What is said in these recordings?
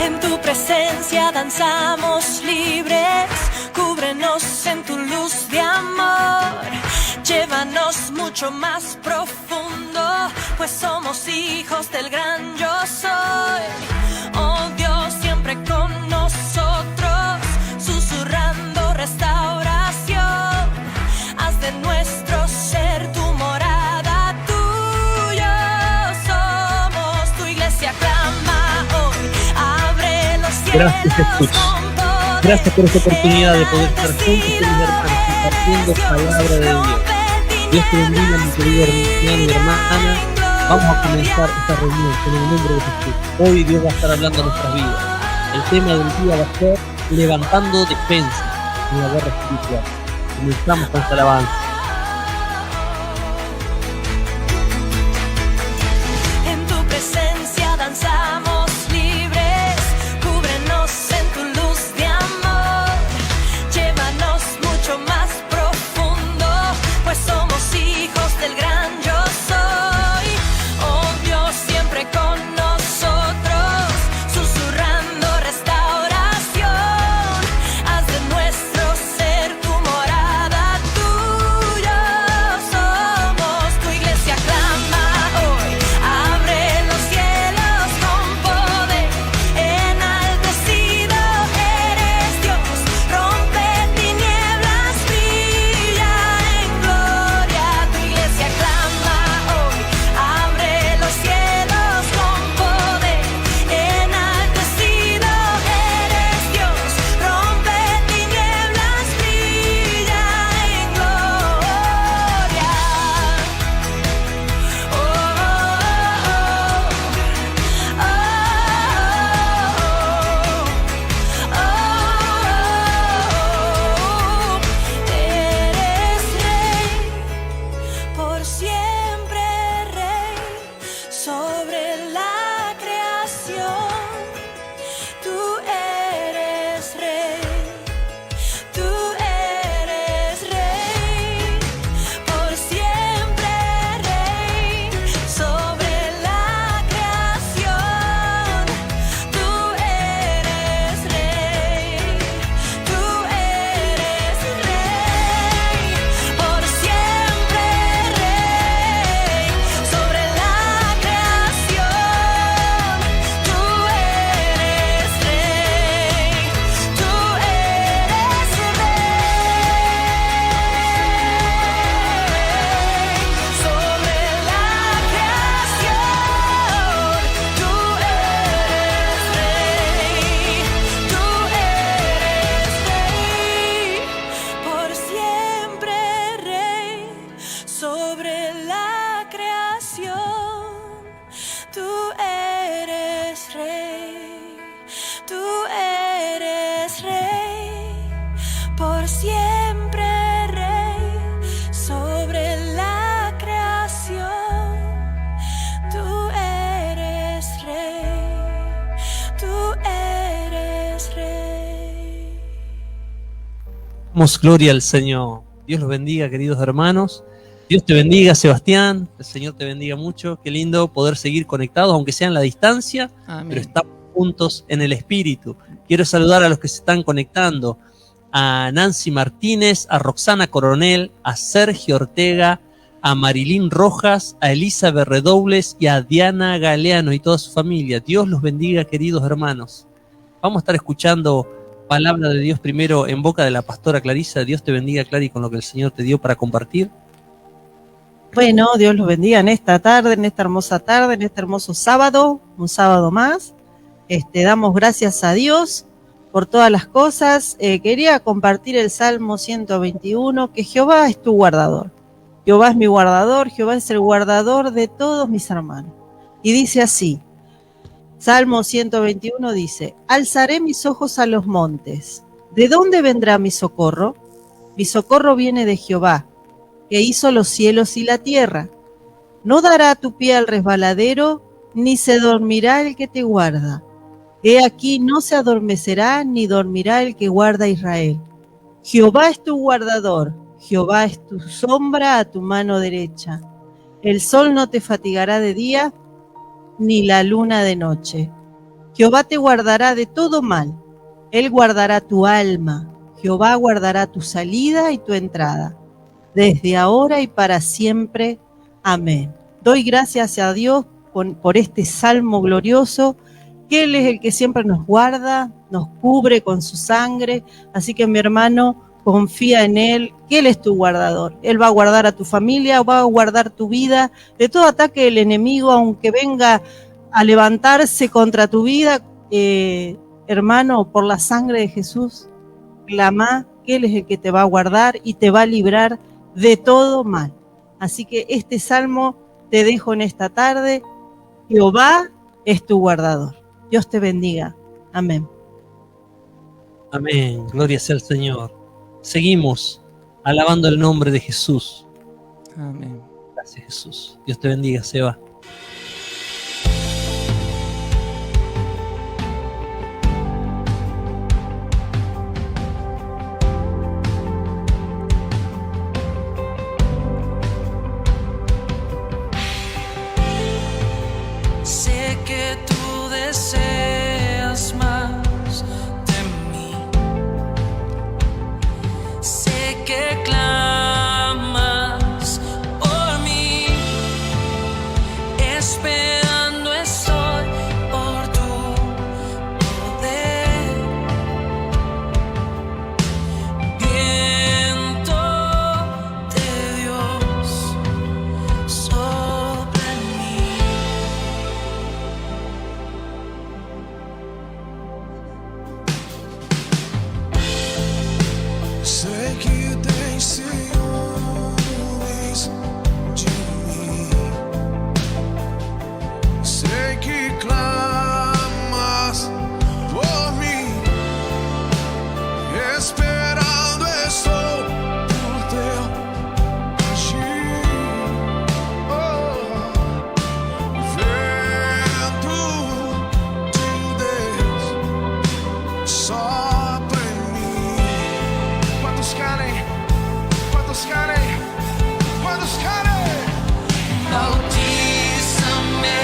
En tu presencia danzamos libres, cúbrenos en tu luz de amor. Llévanos mucho más profundo, pues somos hijos del gran yo soy. Oh Dios, siempre con nosotros, susurrando restauración. Haz de nuestro ser tu morada, tuyo somos. Tu iglesia clama hoy, abre los cielos. Gracias, Jesús. Gracias por esta oportunidad de poder estar juntos, queridos hermanos, compartiendo palabra de Dios. Dios te bendiga, mi querido hermano y hermana. Vamos a comenzar esta reunión en el nombre de Jesús. Hoy Dios va a estar hablando a nuestras vidas. El tema del día va a ser levantando defensa en la guerra espiritual. Comenzamos con esta alabanza. En tu presencia danzamos libres, cúbrenos en tu luz de amor. Llévanos mucho más profundo, pues somos hijos del gran yo soy. Oh Dios, siempre con nosotros, susurrando restauración. Haz de nuestro ser tu morada, tuyo somos. Tu iglesia clama hoy, abre los cielos con poder. Enaltecido eres Dios, rompe tinieblas, brilla en gloria. Tu iglesia clama hoy, abre los cielos con poder. Enaltecido eres Dios, rompe tinieblas, brilla en gloria. Oh, eres rey, por siempre rey, sobre la creación. Tú eres rey, tú eres rey, por siempre rey, sobre la creación. Tú eres rey, tú eres rey, por siempre rey, sobre la creación. Tú eres rey, tú eres rey, sobre la creación. Tú eres rey, tú eres rey, por siempre rey, sobre la creación. Tú eres rey, tú eres rey, por siempre rey, sobre la creación. Tú eres rey, tú eres rey. Damos gloria al Señor. Dios los bendiga, queridos hermanos. Dios te bendiga, Sebastián. El Señor te bendiga mucho. Qué lindo poder seguir conectados, aunque sea en la distancia, Amén. pero estamos juntos en el Espíritu. Quiero saludar a los que se están conectando. A Nancy Martínez, a Roxana Coronel, a Sergio Ortega, a Marilyn Rojas, a Elizabeth Redobles y a Diana Galeano y toda su familia. Dios los bendiga, queridos hermanos. Vamos a estar escuchando palabra de Dios primero en boca de la pastora Clarisa. Dios te bendiga, Clary, con lo que el Señor te dio para compartir. Bueno, Dios los bendiga en esta tarde, en esta hermosa tarde, en este hermoso sábado, un sábado más. Damos gracias a Dios por todas las cosas. Quería compartir el Salmo 121, que Jehová es tu guardador. Jehová es mi guardador, Jehová es el guardador de todos mis hermanos. Y dice así, Salmo 121 dice, alzaré mis ojos a los montes. ¿De dónde vendrá mi socorro? Mi socorro viene de Jehová, que hizo los cielos y la tierra. No dará tu pie al resbaladero, ni se dormirá el que te guarda. He aquí no se adormecerá, ni dormirá el que guarda a Israel. Jehová es tu guardador, Jehová es tu sombra a tu mano derecha. El sol no te fatigará de día, ni la luna de noche. Jehová te guardará de todo mal. Él guardará tu alma. Jehová guardará tu salida y tu entrada, desde ahora y para siempre. Amén. Doy gracias a Dios por este salmo glorioso, que Él es el que siempre nos guarda, nos cubre con su sangre. Así que mi hermano, confía en Él, que Él es tu guardador. Él va a guardar a tu familia, va a guardar tu vida de todo ataque del enemigo, aunque venga a levantarse contra tu vida. Hermano, por la sangre de Jesús, clama que Él es el que te va a guardar y te va a librar de todo mal. Así que este salmo te dejo en esta tarde. Jehová es tu guardador. Dios te bendiga. Amén. Amén. Gloria sea al Señor. Seguimos alabando el nombre de Jesús. Amén. Gracias, Jesús. Dios te bendiga, Seba. Sé que tú deseas más de mí. Sé que clamas por mí. Esperando estoy por tu poder. Viento de Dios sopla en mí. Sei que tem ciúmes de mim. Sei que clamas por mim. Esperando estou por teu agir. Oh, vento de Deus sopra em mim. Quantos querem? Quantos querem? Quantos querem? Bautízame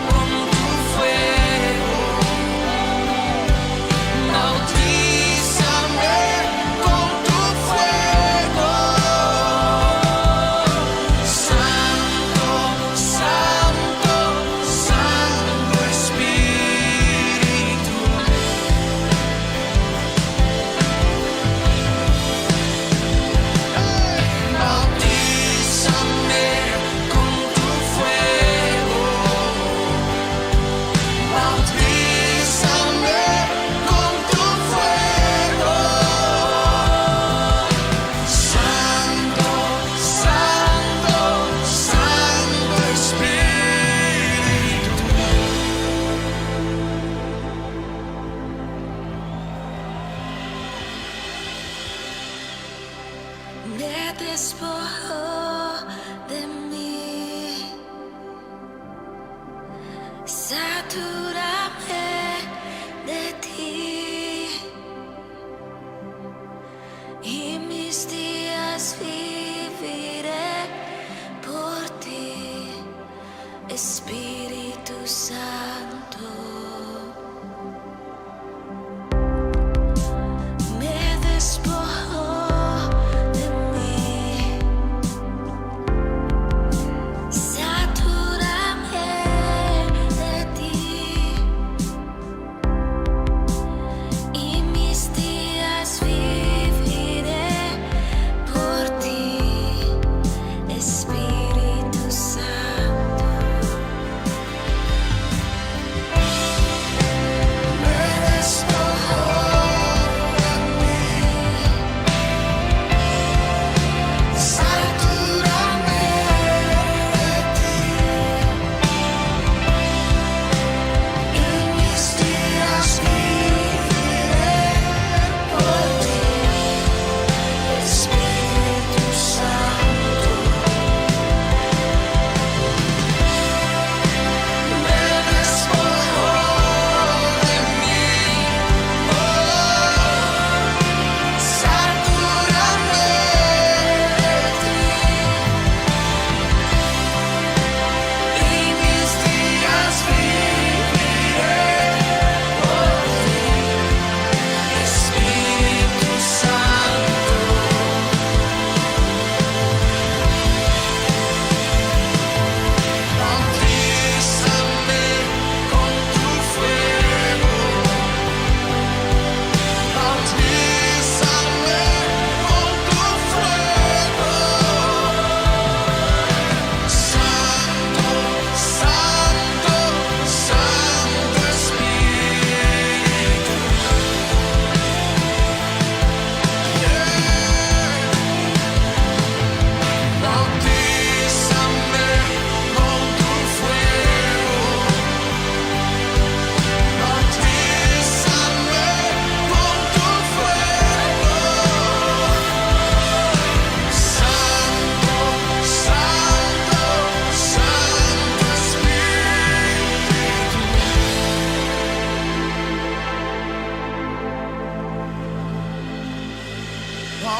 con tu fuego. Bautízame con tu fuego. Santo, Santo, Santo Espíritu. Bautízame con tu fuego. Bautízame con tu fuego. Santo, Santo, Santo Espíritu. Me despojo de mí, satúrame de ti, y mis días viviré por ti, Espíritu Santo. Me despojo de mí,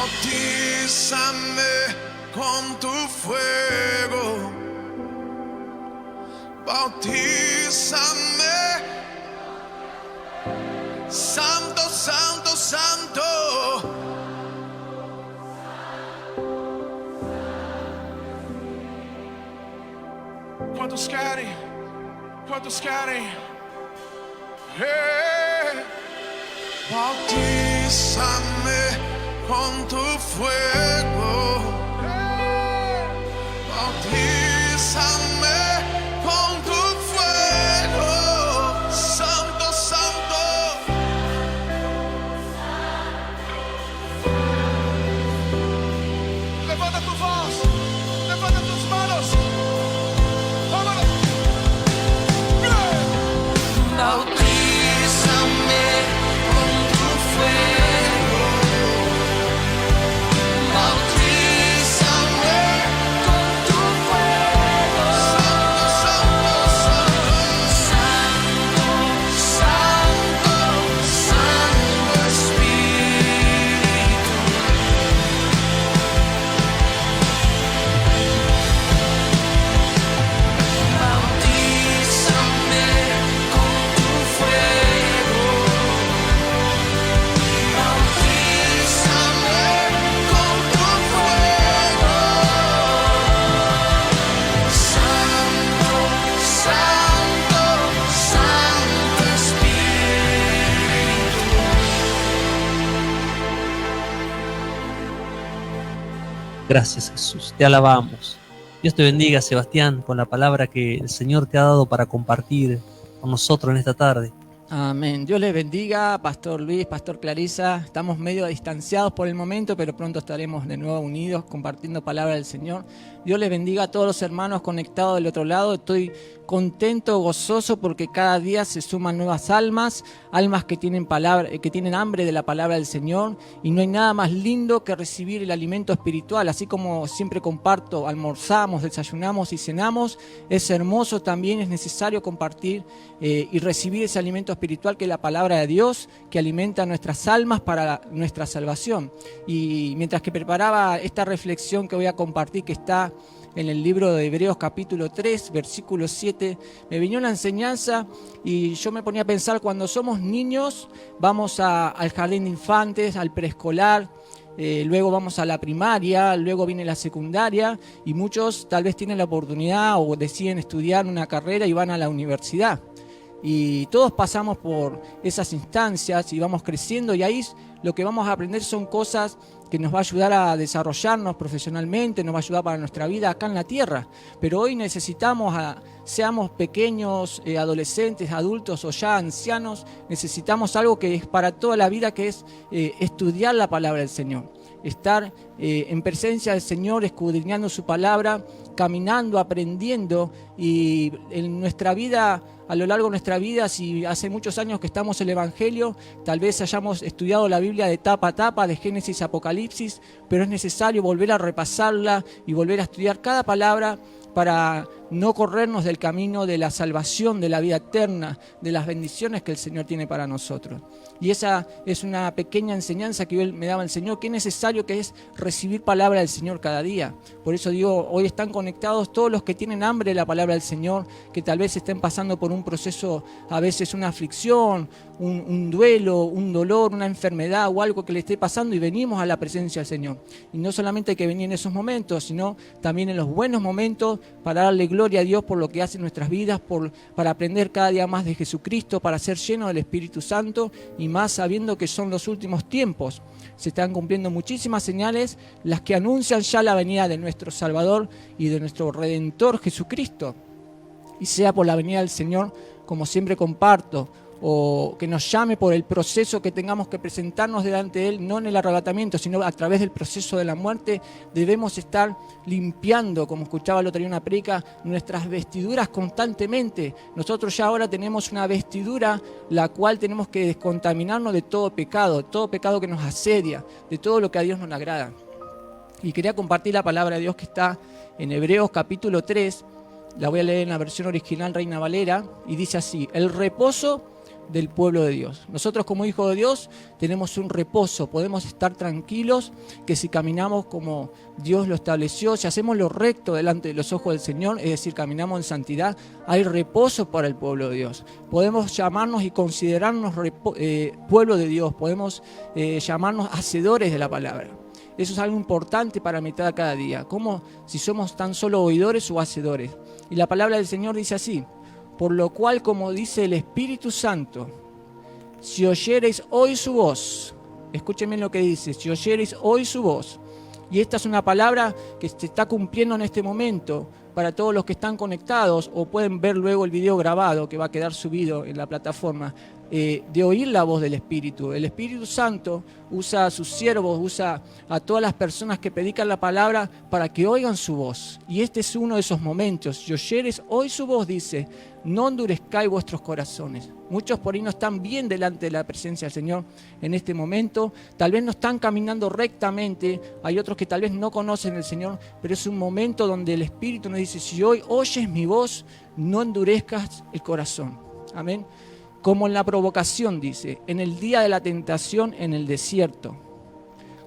Bautízame con tu fuego. Bautízame. Santo, santo, santo. Quantos querem? Quantos querem? Hey. Bautízame con tu fuego. Hey. Bautízame con tu fuego. Santo, santo. Levanta tu voz. Levanta tus manos. Vámonos. Bautízame con tu fuego. Bautízame con tu fuego. Santo, santo, Santo, santo, santo Espíritu. Bautízame con tu fuego. Bautízame con tu fuego. Santo, santo, santo Espíritu. Gracias, Jesús. Te alabamos. Dios te bendiga, Sebastián, con la palabra que el Señor te ha dado para compartir con nosotros en esta tarde. Amén. Dios les bendiga, Pastor Luis, Pastor Clarisa. Estamos medio distanciados por el momento, pero pronto estaremos de nuevo unidos compartiendo palabra del Señor. Dios les bendiga a todos los hermanos conectados del otro lado. Estoy contento, gozoso, porque cada día se suman nuevas almas, almas que tienen hambre de la palabra del Señor. Y no hay nada más lindo que recibir el alimento espiritual. Así como siempre comparto, almorzamos, desayunamos y cenamos, es hermoso también, es necesario compartir y recibir ese alimento espiritual que es la palabra de Dios, que alimenta nuestras almas para nuestra salvación. Y mientras que preparaba esta reflexión que voy a compartir, que está en el libro de Hebreos capítulo 3, versículo 7, me vino una enseñanza y yo me ponía a pensar, cuando somos niños vamos al jardín de infantes, al preescolar, luego vamos a la primaria, luego viene la secundaria y muchos tal vez tienen la oportunidad o deciden estudiar una carrera y van a la universidad. Y todos pasamos por esas instancias y vamos creciendo, y ahí lo que vamos a aprender son cosas que nos va a ayudar a desarrollarnos profesionalmente, nos va a ayudar para nuestra vida acá en la tierra. Pero hoy necesitamos, seamos pequeños, adolescentes, adultos o ya ancianos, necesitamos algo que es para toda la vida, que es estudiar la palabra del Señor. Estar en presencia del Señor, escudriñando su palabra, caminando, aprendiendo, y en nuestra vida, a lo largo de nuestra vida, si hace muchos años que estamos en el Evangelio, tal vez hayamos estudiado la Biblia de tapa a tapa, de Génesis a Apocalipsis, pero es necesario volver a repasarla y volver a estudiar cada palabra para no corrernos del camino de la salvación, de la vida eterna, de las bendiciones que el Señor tiene para nosotros. Y esa es una pequeña enseñanza que hoy me daba el Señor, qué necesario que es recibir palabra del Señor cada día. Por eso digo, hoy están conectados todos los que tienen hambre de la palabra del Señor, que tal vez estén pasando por un proceso, a veces una aflicción, un duelo, un dolor, una enfermedad o algo que le esté pasando, y venimos a la presencia del Señor. Y no solamente hay que venir en esos momentos, sino también en los buenos momentos, para darle gloria a Dios por lo que hace en nuestras vidas, para aprender cada día más de Jesucristo, para ser lleno del Espíritu Santo, y más sabiendo que son los últimos tiempos. Se están cumpliendo muchísimas señales, las que anuncian ya la venida de nuestro Salvador y de nuestro Redentor Jesucristo. Y sea por la venida del Señor, como siempre comparto, o que nos llame por el proceso que tengamos que presentarnos delante de Él, no en el arrebatamiento, sino a través del proceso de la muerte, debemos estar limpiando, como escuchaba el otro día en una predica, nuestras vestiduras constantemente. Nosotros ya ahora tenemos una vestidura la cual tenemos que descontaminarnos de todo pecado que nos asedia, de todo lo que a Dios no le agrada. Y quería compartir la palabra de Dios que está en Hebreos capítulo 3, la voy a leer en la versión original Reina Valera, y dice así: el reposo del pueblo de Dios. Nosotros como hijos de Dios tenemos un reposo, podemos estar tranquilos que si caminamos como Dios lo estableció, si hacemos lo recto delante de los ojos del Señor, es decir, caminamos en santidad, hay reposo para el pueblo de Dios. Podemos llamarnos y considerarnos pueblo de Dios, podemos llamarnos hacedores de la palabra. Eso es algo importante para meditar cada día, como si somos tan solo oidores o hacedores. Y la palabra del Señor dice así: por lo cual, como dice el Espíritu Santo, si oyereis hoy su voz, escúchenme lo que dice, si oyereis hoy su voz, y esta es una palabra que se está cumpliendo en este momento para todos los que están conectados o pueden ver luego el video grabado que va a quedar subido en la plataforma, de oír la voz del Espíritu. El Espíritu Santo usa a sus siervos, usa a todas las personas que predican la palabra para que oigan su voz. Y este es uno de esos momentos. Si oyeres hoy su voz, dice, no endurezcáis vuestros corazones. Muchos por ahí no están bien delante de la presencia del Señor en este momento. Tal vez no están caminando rectamente. Hay otros que tal vez no conocen al Señor, pero es un momento donde el Espíritu nos dice, si hoy oyes mi voz, no endurezcas el corazón. Amén. Como en la provocación, dice, en el día de la tentación en el desierto,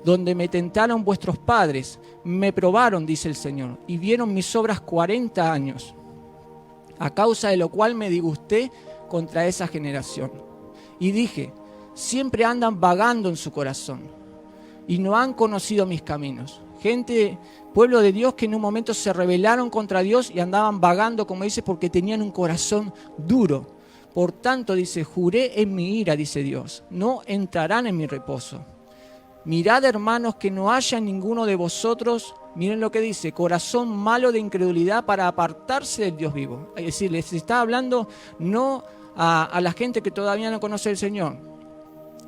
donde me tentaron vuestros padres, me probaron, dice el Señor, y vieron mis obras 40 años, a causa de lo cual me disgusté contra esa generación. Y dije, siempre andan vagando en su corazón, y no han conocido mis caminos. Gente, pueblo de Dios que en un momento se rebelaron contra Dios y andaban vagando, como dice, porque tenían un corazón duro. Por tanto, dice, juré en mi ira, dice Dios, no entrarán en mi reposo. Mirad, hermanos, que no haya ninguno de vosotros, miren lo que dice, corazón malo de incredulidad para apartarse del Dios vivo. Es decir, les está hablando no a la gente que todavía no conoce al Señor,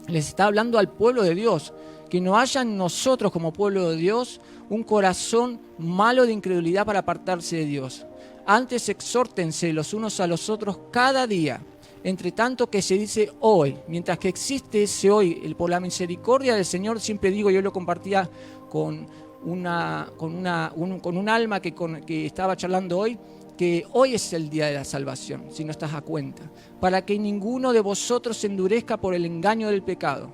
les está hablando al pueblo de Dios, que no haya en nosotros como pueblo de Dios un corazón malo de incredulidad para apartarse de Dios. Antes exhórtense los unos a los otros cada día, entre tanto que se dice hoy, mientras que existe ese hoy, por la misericordia del Señor, siempre digo, yo lo compartía con un alma que estaba charlando hoy, que hoy es el día de la salvación, si no estás a cuenta, para que ninguno de vosotros se endurezca por el engaño del pecado,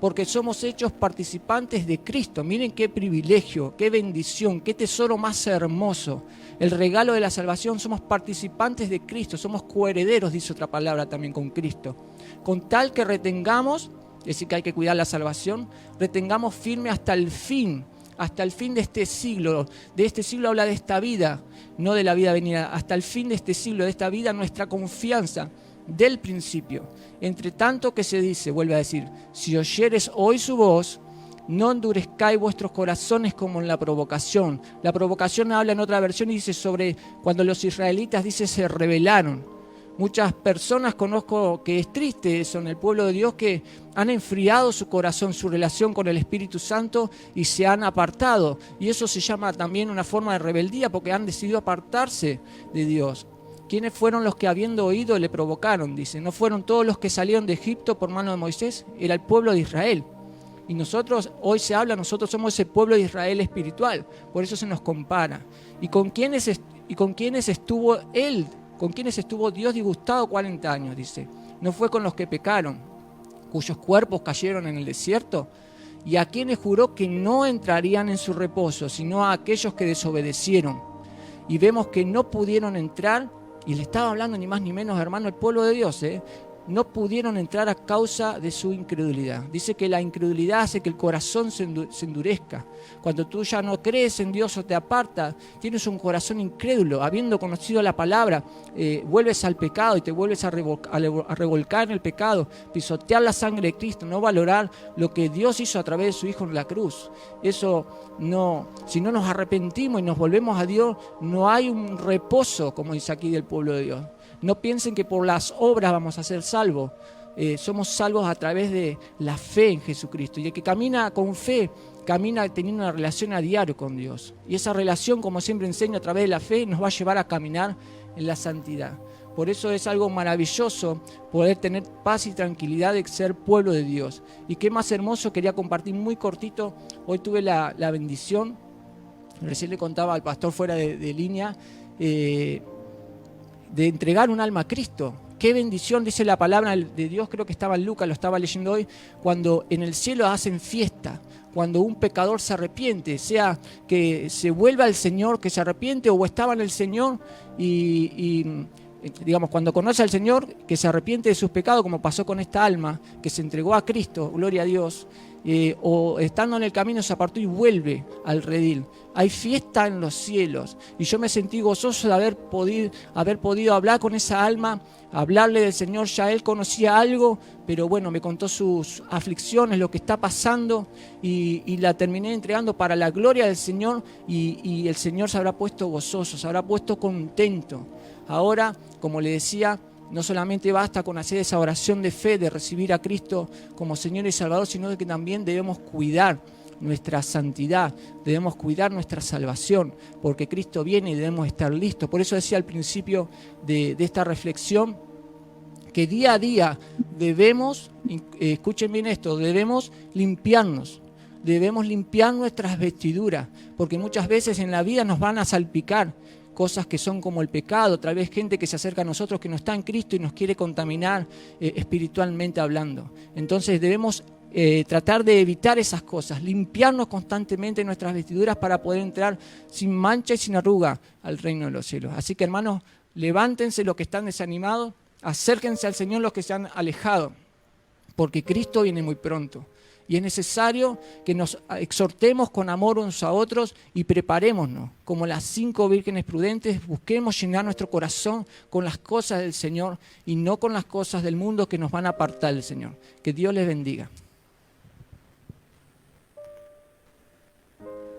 porque somos hechos participantes de Cristo. Miren qué privilegio, qué bendición, qué tesoro más hermoso. El regalo de la salvación, somos participantes de Cristo, somos coherederos, dice otra palabra también, con Cristo. Con tal que retengamos, es decir, que hay que cuidar la salvación, retengamos firme hasta el fin de este siglo. De este siglo habla de esta vida, no de la vida venida. Hasta el fin de este siglo, de esta vida, nuestra confianza del principio. Entre tanto que se dice, vuelve a decir, si oyeres hoy su voz, no endurezcáis vuestros corazones como en la provocación. La provocación habla en otra versión y dice sobre cuando los israelitas, dice, se rebelaron. Muchas personas conozco que es triste eso en el pueblo de Dios, que han enfriado su corazón, su relación con el Espíritu Santo y se han apartado. Y eso se llama también una forma de rebeldía porque han decidido apartarse de Dios. ¿Quiénes fueron los que habiendo oído le provocaron? Dice, ¿no fueron todos los que salieron de Egipto por mano de Moisés? Era el pueblo de Israel. Y nosotros, hoy se habla, nosotros somos ese pueblo de Israel espiritual. Por eso se nos compara. ¿Y con quiénes estuvo él? ¿Con quiénes estuvo Dios disgustado 40 años? Dice, ¿no fue con los que pecaron, cuyos cuerpos cayeron en el desierto? ¿Y a quienes juró que no entrarían en su reposo, sino a aquellos que desobedecieron? Y vemos que no pudieron entrar. Y le estaba hablando ni más ni menos, hermano, el pueblo de Dios, no pudieron entrar a causa de su incredulidad. Dice que la incredulidad hace que el corazón se endurezca. Cuando tú ya no crees en Dios o te apartas, tienes un corazón incrédulo. Habiendo conocido la palabra, vuelves al pecado y te vuelves a revolcar en el pecado, pisotear la sangre de Cristo, no valorar lo que Dios hizo a través de su Hijo en la cruz. Eso no, si no nos arrepentimos y nos volvemos a Dios, no hay un reposo, como dice aquí, del pueblo de Dios. No piensen que por las obras vamos a ser salvos. Somos salvos a través de la fe en Jesucristo. Y el que camina con fe, camina teniendo una relación a diario con Dios. Y esa relación, como siempre enseño, a través de la fe, nos va a llevar a caminar en la santidad. Por eso es algo maravilloso poder tener paz y tranquilidad de ser pueblo de Dios. Y qué más hermoso, quería compartir muy cortito. Hoy tuve la bendición, recién le contaba al pastor fuera de línea, de entregar un alma a Cristo. qué bendición, dice la palabra de Dios, creo que estaba en Lucas, lo estaba leyendo hoy, cuando en el cielo hacen fiesta, cuando un pecador se arrepiente, sea que se vuelva al Señor, que se arrepiente, o estaba en el Señor digamos, cuando conoce al Señor, que se arrepiente de sus pecados, como pasó con esta alma, que se entregó a Cristo, gloria a Dios, o estando en el camino se apartó y vuelve al redil. Hay fiesta en los cielos, y yo me sentí gozoso de haber podido hablar con esa alma, hablarle del Señor. Ya él conocía algo, pero bueno, me contó sus aflicciones, lo que está pasando, y la terminé entregando para la gloria del Señor, y el Señor se habrá puesto gozoso, se habrá puesto contento. Ahora, como le decía, no solamente basta con hacer esa oración de fe, de recibir a Cristo como Señor y Salvador, sino que también debemos cuidar nuestra santidad, debemos cuidar nuestra salvación, porque Cristo viene y debemos estar listos. Por eso decía al principio de esta reflexión, que día a día debemos, escuchen bien esto, debemos limpiarnos. Debemos limpiar nuestras vestiduras, porque muchas veces en la vida nos van a salpicar cosas que son como el pecado, tal vez gente que se acerca a nosotros que no está en Cristo y nos quiere contaminar espiritualmente hablando. Entonces debemos tratar de evitar esas cosas, limpiarnos constantemente nuestras vestiduras para poder entrar sin mancha y sin arruga al reino de los cielos. Así que, hermanos, levántense los que están desanimados, acérquense al Señor los que se han alejado, porque Cristo viene muy pronto. Y es necesario que nos exhortemos con amor unos a otros y preparémonos, como las 5 vírgenes prudentes, busquemos llenar nuestro corazón con las cosas del Señor y no con las cosas del mundo que nos van a apartar del Señor. Que Dios les bendiga.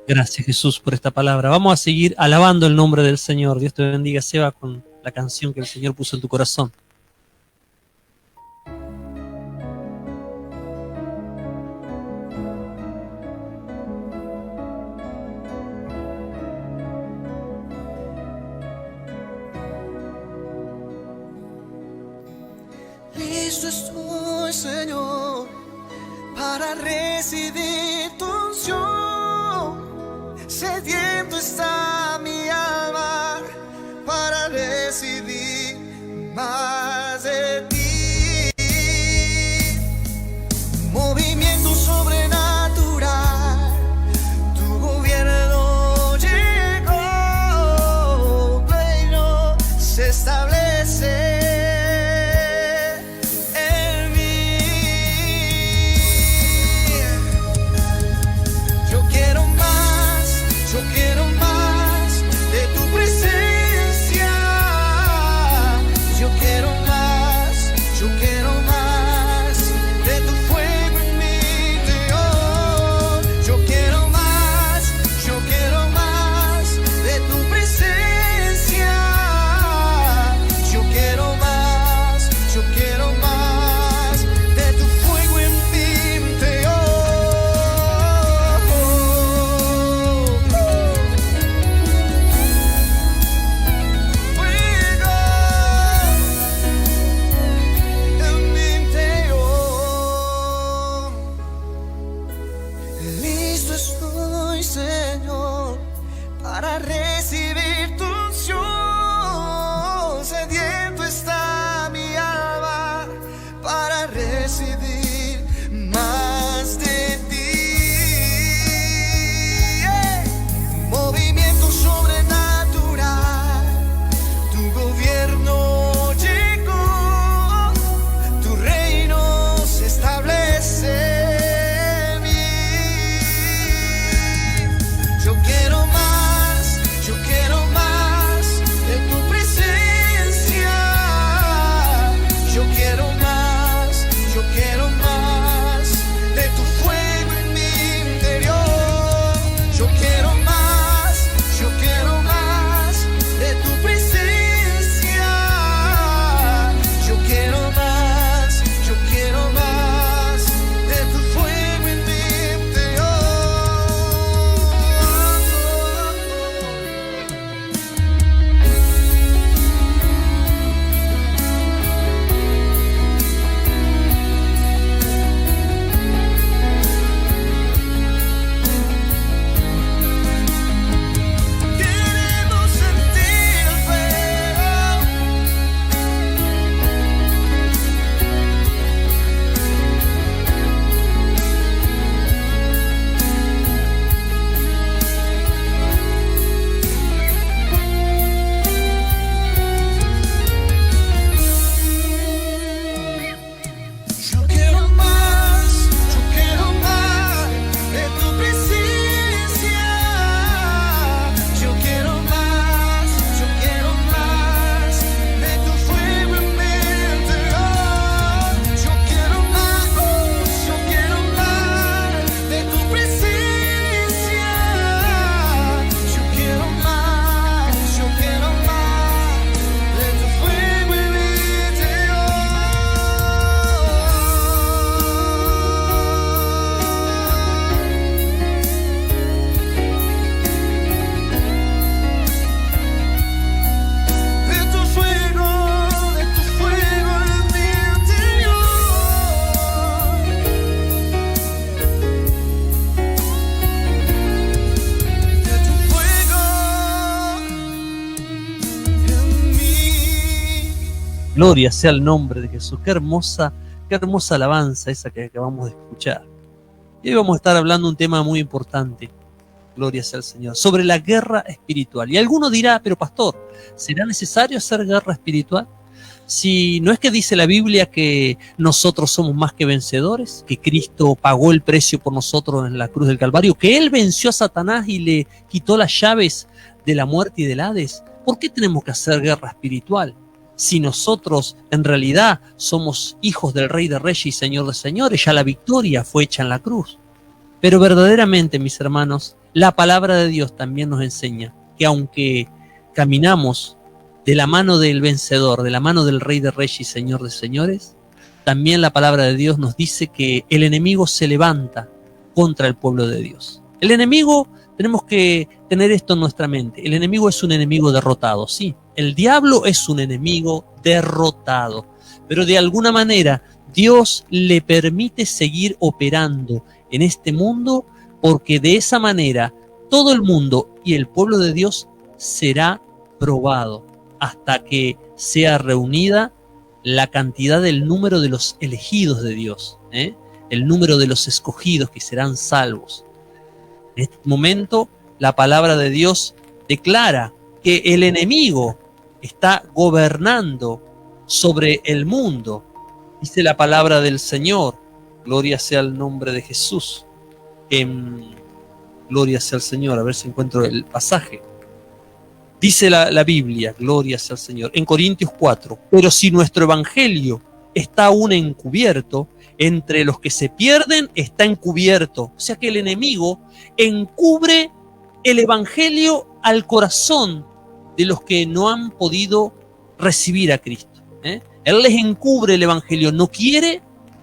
Gracias, Jesús, por esta palabra. Vamos a seguir alabando el nombre del Señor. Dios te bendiga, Seba, con la canción que el Señor puso en tu corazón. Listo estoy, Señor, para recibir tu unción. Sediento está mi alma para recibir más de ti. Movimiento sobrenatural, tu gobierno llegó, reino se establece. Yo quiero más Gloria sea el nombre de Jesús. Qué hermosa alabanza esa que acabamos de escuchar. Y hoy vamos a estar hablando un tema muy importante. Gloria sea al Señor. Sobre la guerra espiritual. Y alguno dirá, pero pastor, ¿será necesario hacer guerra espiritual? Si no es que dice la Biblia que nosotros somos más que vencedores, que Cristo pagó el precio por nosotros en la cruz del Calvario, que Él venció a Satanás y le quitó las llaves de la muerte y del Hades. ¿Por qué tenemos que hacer guerra espiritual? Si nosotros en realidad somos hijos del Rey de Reyes y Señor de Señores, ya la victoria fue hecha en la cruz. Pero verdaderamente, mis hermanos, la palabra de Dios también nos enseña que aunque caminamos de la mano del vencedor, de la mano del Rey de Reyes y Señor de Señores, también la palabra de Dios nos dice que el enemigo se levanta contra el pueblo de Dios. El enemigo, tenemos que tener esto en nuestra mente, el enemigo es un enemigo derrotado, sí. El diablo es un enemigo derrotado, pero de alguna manera Dios le permite seguir operando en este mundo porque de esa manera todo el mundo y el pueblo de Dios será probado hasta que sea reunida la cantidad del número de los elegidos de Dios, el número de los escogidos que serán salvos. En este momento la palabra de Dios declara que el enemigo está gobernando sobre el mundo. Dice la palabra del Señor, gloria sea el nombre de Jesús. Gloria sea al Señor, a ver si encuentro el pasaje. Dice la Biblia, gloria sea al Señor, en Corintios 4, pero si nuestro evangelio está aún encubierto, entre los que se pierden está encubierto. O sea que el enemigo encubre el evangelio al corazón de los que no han podido recibir a Cristo. Él les encubre el evangelio, no quiere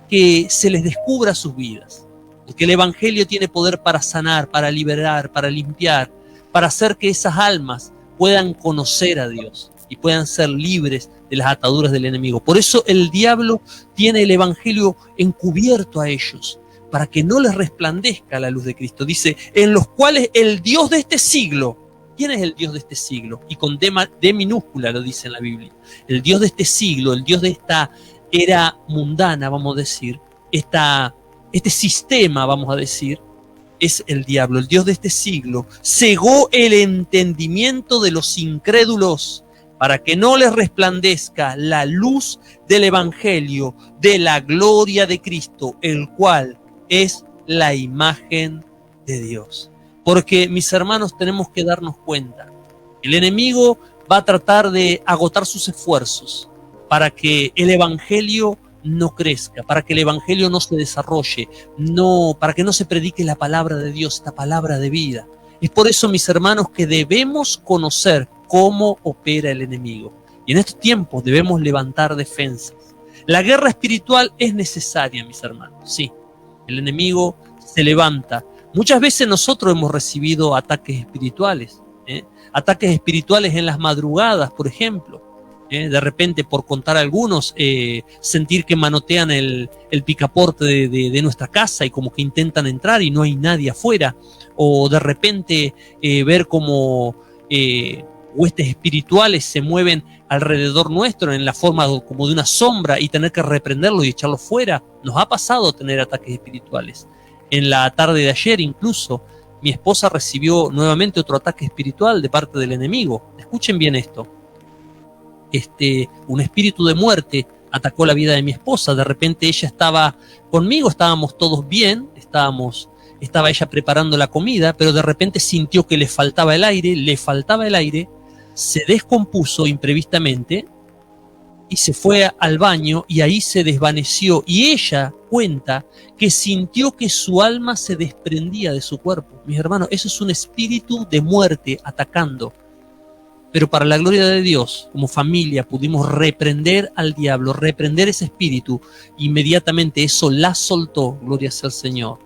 que se les descubra sus vidas. Porque el evangelio tiene poder para sanar, para liberar, para limpiar, para hacer que esas almas puedan conocer a Dios y puedan ser libres de las ataduras del enemigo. Por eso el diablo tiene el evangelio encubierto a ellos, para que no les resplandezca la luz de Cristo. Dice, en los cuales el Dios de este siglo, ¿quién es el Dios de este siglo? Y con D minúscula lo dice en la Biblia. El Dios de este siglo, el Dios de esta era mundana, vamos a decir, este sistema, vamos a decir, es el diablo. El Dios de este siglo cegó el entendimiento de los incrédulos para que no les resplandezca la luz del evangelio de la gloria de Cristo, el cual es la imagen de Dios. Porque, mis hermanos, tenemos que darnos cuenta, el enemigo va a tratar de agotar sus esfuerzos para que el evangelio no crezca, para que el evangelio no se desarrolle, para que no se predique la palabra de Dios, esta palabra de vida. Es por eso, mis hermanos, que debemos conocer cómo opera el enemigo. Y en estos tiempos debemos levantar defensas. La guerra espiritual es necesaria, mis hermanos. Sí, el enemigo se levanta. Muchas veces nosotros hemos recibido ataques espirituales, ataques espirituales en las madrugadas, por ejemplo. De repente, por contar algunos, sentir que manotean el picaporte de nuestra casa y como que intentan entrar y no hay nadie afuera. O de repente ver como huestes espirituales se mueven alrededor nuestro en la forma como de una sombra y tener que reprenderlos y echarlos fuera. Nos ha pasado tener ataques espirituales. En la tarde de ayer incluso, mi esposa recibió nuevamente otro ataque espiritual de parte del enemigo. Escuchen bien esto. Un espíritu de muerte atacó la vida de mi esposa. De repente ella estaba conmigo, estábamos todos bien, estaba ella preparando la comida, pero de repente sintió que le faltaba el aire, se descompuso imprevistamente y se fue al baño y ahí se desvaneció. Y ella cuenta que sintió que su alma se desprendía de su cuerpo. Mis hermanos, eso es un espíritu de muerte atacando. Pero para la gloria de Dios, como familia, pudimos reprender al diablo, reprender ese espíritu. Inmediatamente eso la soltó, gloria sea al Señor.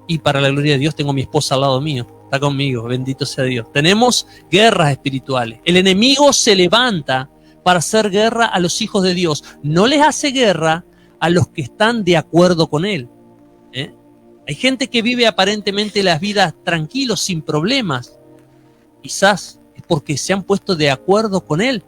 Y para la gloria de Dios tengo a mi esposa al lado mío, está conmigo, bendito sea Dios. Tenemos guerras espirituales. El enemigo se levanta para hacer guerra a los hijos de Dios. No les hace guerra a los que están de acuerdo con él. Hay gente que vive aparentemente las vidas tranquilos, sin problemas. Quizás porque se han puesto de acuerdo con él.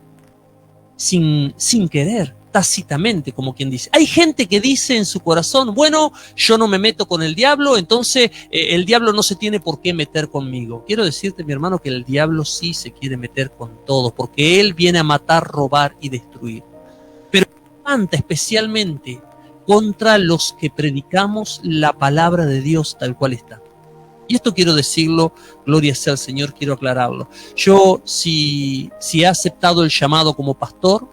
sin querer, tácitamente, como quien dice. Hay gente que dice en su corazón, bueno, yo no me meto con el diablo, entonces el diablo no se tiene por qué meter conmigo. Quiero decirte, mi hermano, que el diablo sí se quiere meter con todo, porque él viene a matar, robar y destruir. Pero levanta especialmente contra los que predicamos la palabra de Dios tal cual está. Y esto quiero decirlo, gloria sea al Señor, quiero aclararlo. Yo, si he aceptado el llamado como pastor,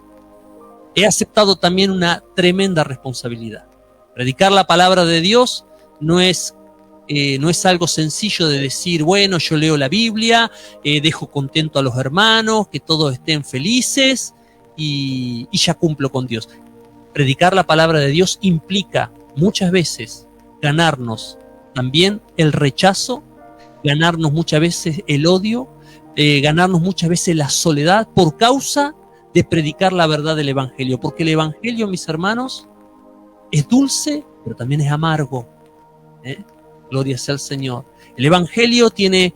he aceptado también una tremenda responsabilidad. Predicar la palabra de Dios no es algo sencillo de decir, bueno, yo leo la Biblia, dejo contento a los hermanos, que todos estén felices y ya cumplo con Dios. Predicar la palabra de Dios implica muchas veces ganarnos también el rechazo, ganarnos muchas veces el odio, ganarnos muchas veces la soledad por causa de predicar la verdad del Evangelio. Porque el Evangelio, mis hermanos, es dulce, pero también es amargo. Gloria sea al Señor. El Evangelio tiene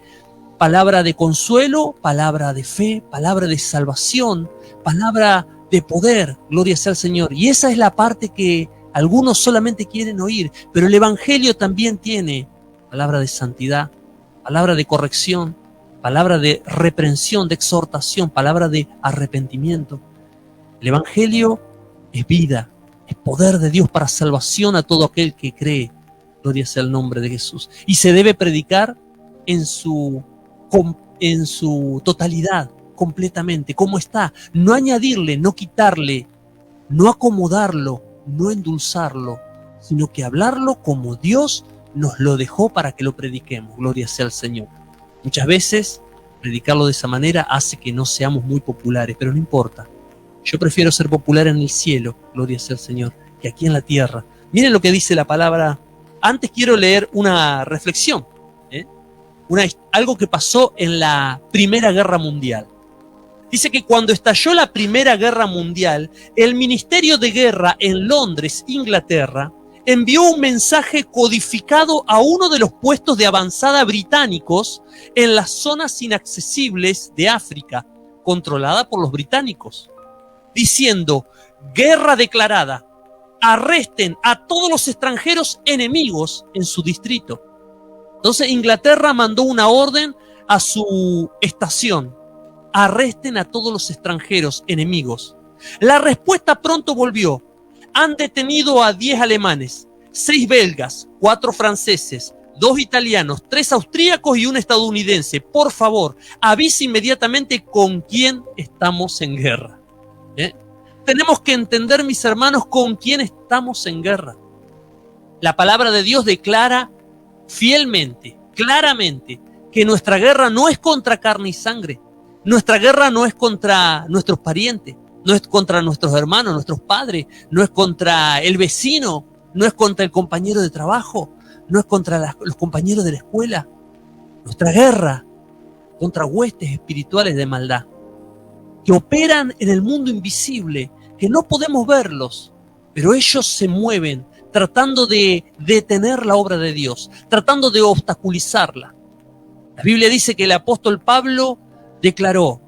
palabra de consuelo, palabra de fe, palabra de salvación, palabra de poder. Gloria sea al Señor. Y esa es la parte que algunos solamente quieren oír, pero el Evangelio también tiene palabra de santidad, palabra de corrección, palabra de reprensión, de exhortación, palabra de arrepentimiento. El Evangelio es vida, es poder de Dios para salvación a todo aquel que cree. Gloria sea el nombre de Jesús. Y se debe predicar en su totalidad, completamente, como está. No añadirle, no quitarle, no acomodarlo, no endulzarlo, sino que hablarlo como Dios nos lo dejó para que lo prediquemos. Gloria sea al Señor. Muchas veces predicarlo de esa manera hace que no seamos muy populares, pero no importa. Yo prefiero ser popular en el cielo, gloria sea al Señor, que aquí en la tierra. Miren lo que dice la palabra. Antes quiero leer una reflexión, algo que pasó en la Primera Guerra Mundial. Dice que cuando estalló la Primera Guerra Mundial, el Ministerio de Guerra en Londres, Inglaterra, envió un mensaje codificado a uno de los puestos de avanzada británicos en las zonas inaccesibles de África, controlada por los británicos, diciendo: guerra declarada, arresten a todos los extranjeros enemigos en su distrito. Entonces Inglaterra mandó una orden a su estación: arresten a todos los extranjeros enemigos. La respuesta pronto volvió: han detenido a 10 alemanes, 6 belgas, 4 franceses, 2 italianos, 3 austríacos y un estadounidense. Por favor, avise inmediatamente con quién estamos en guerra. Tenemos que entender, mis hermanos, con quién estamos en guerra. La palabra de Dios declara fielmente, claramente, que nuestra guerra no es contra carne y sangre. Nuestra guerra no es contra nuestros parientes, no es contra nuestros hermanos, nuestros padres, no es contra el vecino, no es contra el compañero de trabajo, no es contra los compañeros de la escuela. Nuestra guerra contra huestes espirituales de maldad que operan en el mundo invisible, que no podemos verlos, pero ellos se mueven tratando de detener la obra de Dios, tratando de obstaculizarla. La Biblia dice que el apóstol Pablo declaró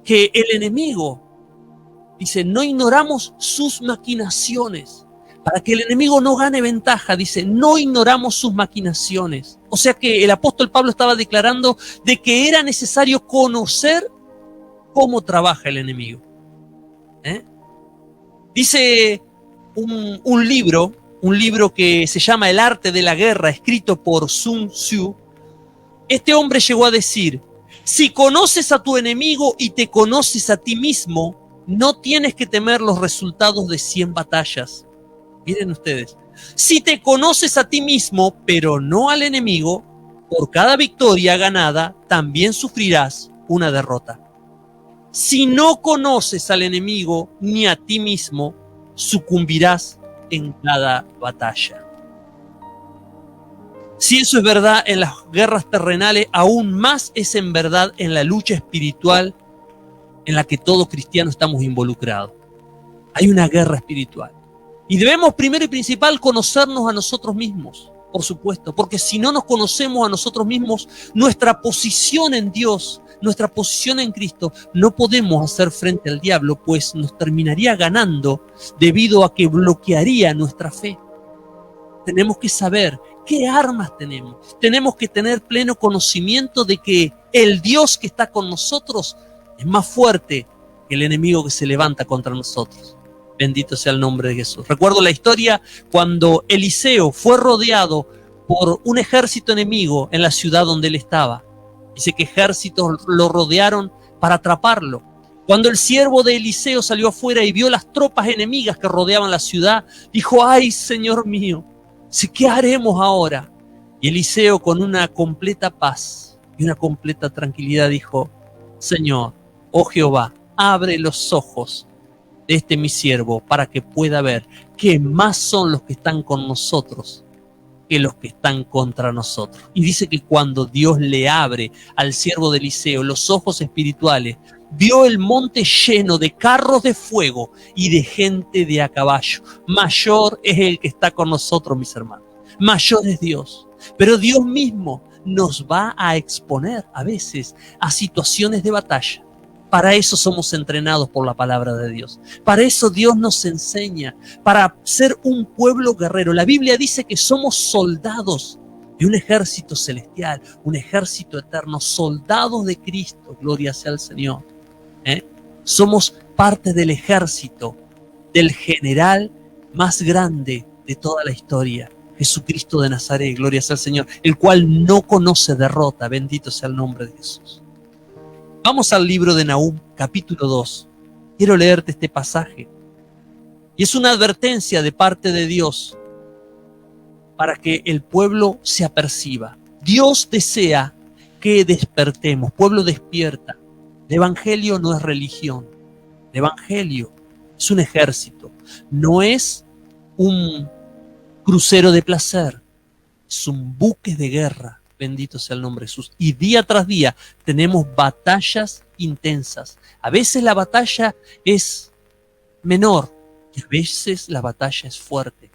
que el enemigo, dice, no ignoramos sus maquinaciones. Para que el enemigo no gane ventaja, dice, no ignoramos sus maquinaciones. O sea que el apóstol Pablo estaba declarando de que era necesario conocer cómo trabaja el enemigo. Dice un libro que se llama El arte de la guerra, escrito por Sun Tzu. Este hombre llegó a decir: si conoces a tu enemigo y te conoces a ti mismo, no tienes que temer los resultados de 100 batallas. Miren ustedes, si te conoces a ti mismo, pero no al enemigo, por cada victoria ganada, también sufrirás una derrota. Si no conoces al enemigo ni a ti mismo, sucumbirás en cada batalla. Si eso es verdad en las guerras terrenales, aún más es en verdad en la lucha espiritual en la que todo cristiano estamos involucrados. Hay una guerra espiritual. Y debemos primero y principal conocernos a nosotros mismos, por supuesto, porque si no nos conocemos a nosotros mismos, nuestra posición en Dios nuestra posición en Cristo, no podemos hacer frente al diablo, pues nos terminaría ganando debido a que bloquearía nuestra fe. Tenemos que saber qué armas tenemos. Tenemos que tener pleno conocimiento de que el Dios que está con nosotros es más fuerte que el enemigo que se levanta contra nosotros. Bendito sea el nombre de Jesús. Recuerdo la historia cuando Eliseo fue rodeado por un ejército enemigo en la ciudad donde él estaba. Dice que ejércitos lo rodearon para atraparlo. Cuando el siervo de Eliseo salió afuera y vio las tropas enemigas que rodeaban la ciudad, dijo: ¡ay, Señor mío! ¿Qué haremos ahora? Y Eliseo, con una completa paz y una completa tranquilidad, dijo: Señor, oh Jehová, abre los ojos de este mi siervo para que pueda ver que más son los que están con nosotros que los que están contra nosotros. Y dice que cuando Dios le abre al siervo de Eliseo los ojos espirituales, vio el monte lleno de carros de fuego y de gente de a caballo. Mayor es el que está con nosotros, mis hermanos. Mayor es Dios. Pero Dios mismo nos va a exponer a veces a situaciones de batalla. Para eso somos entrenados por la palabra de Dios. Para eso Dios nos enseña, para ser un pueblo guerrero. La Biblia dice que somos soldados de un ejército celestial, un ejército eterno, soldados de Cristo. Gloria sea al Señor. Somos parte del ejército del general más grande de toda la historia, Jesucristo de Nazaret. Gloria sea al Señor, el cual no conoce derrota. Bendito sea el nombre de Jesús. Vamos al libro de Nahum, capítulo 2. Quiero leerte este pasaje. Y es una advertencia de parte de Dios para que el pueblo se aperciba. Dios desea que despertemos. Pueblo, despierta. El evangelio no es religión. El evangelio es un ejército. No es un crucero de placer. Es un buque de guerra. Bendito sea el nombre de Jesús. Y día tras día tenemos batallas intensas. A veces la batalla es menor y a veces la batalla es fuerte.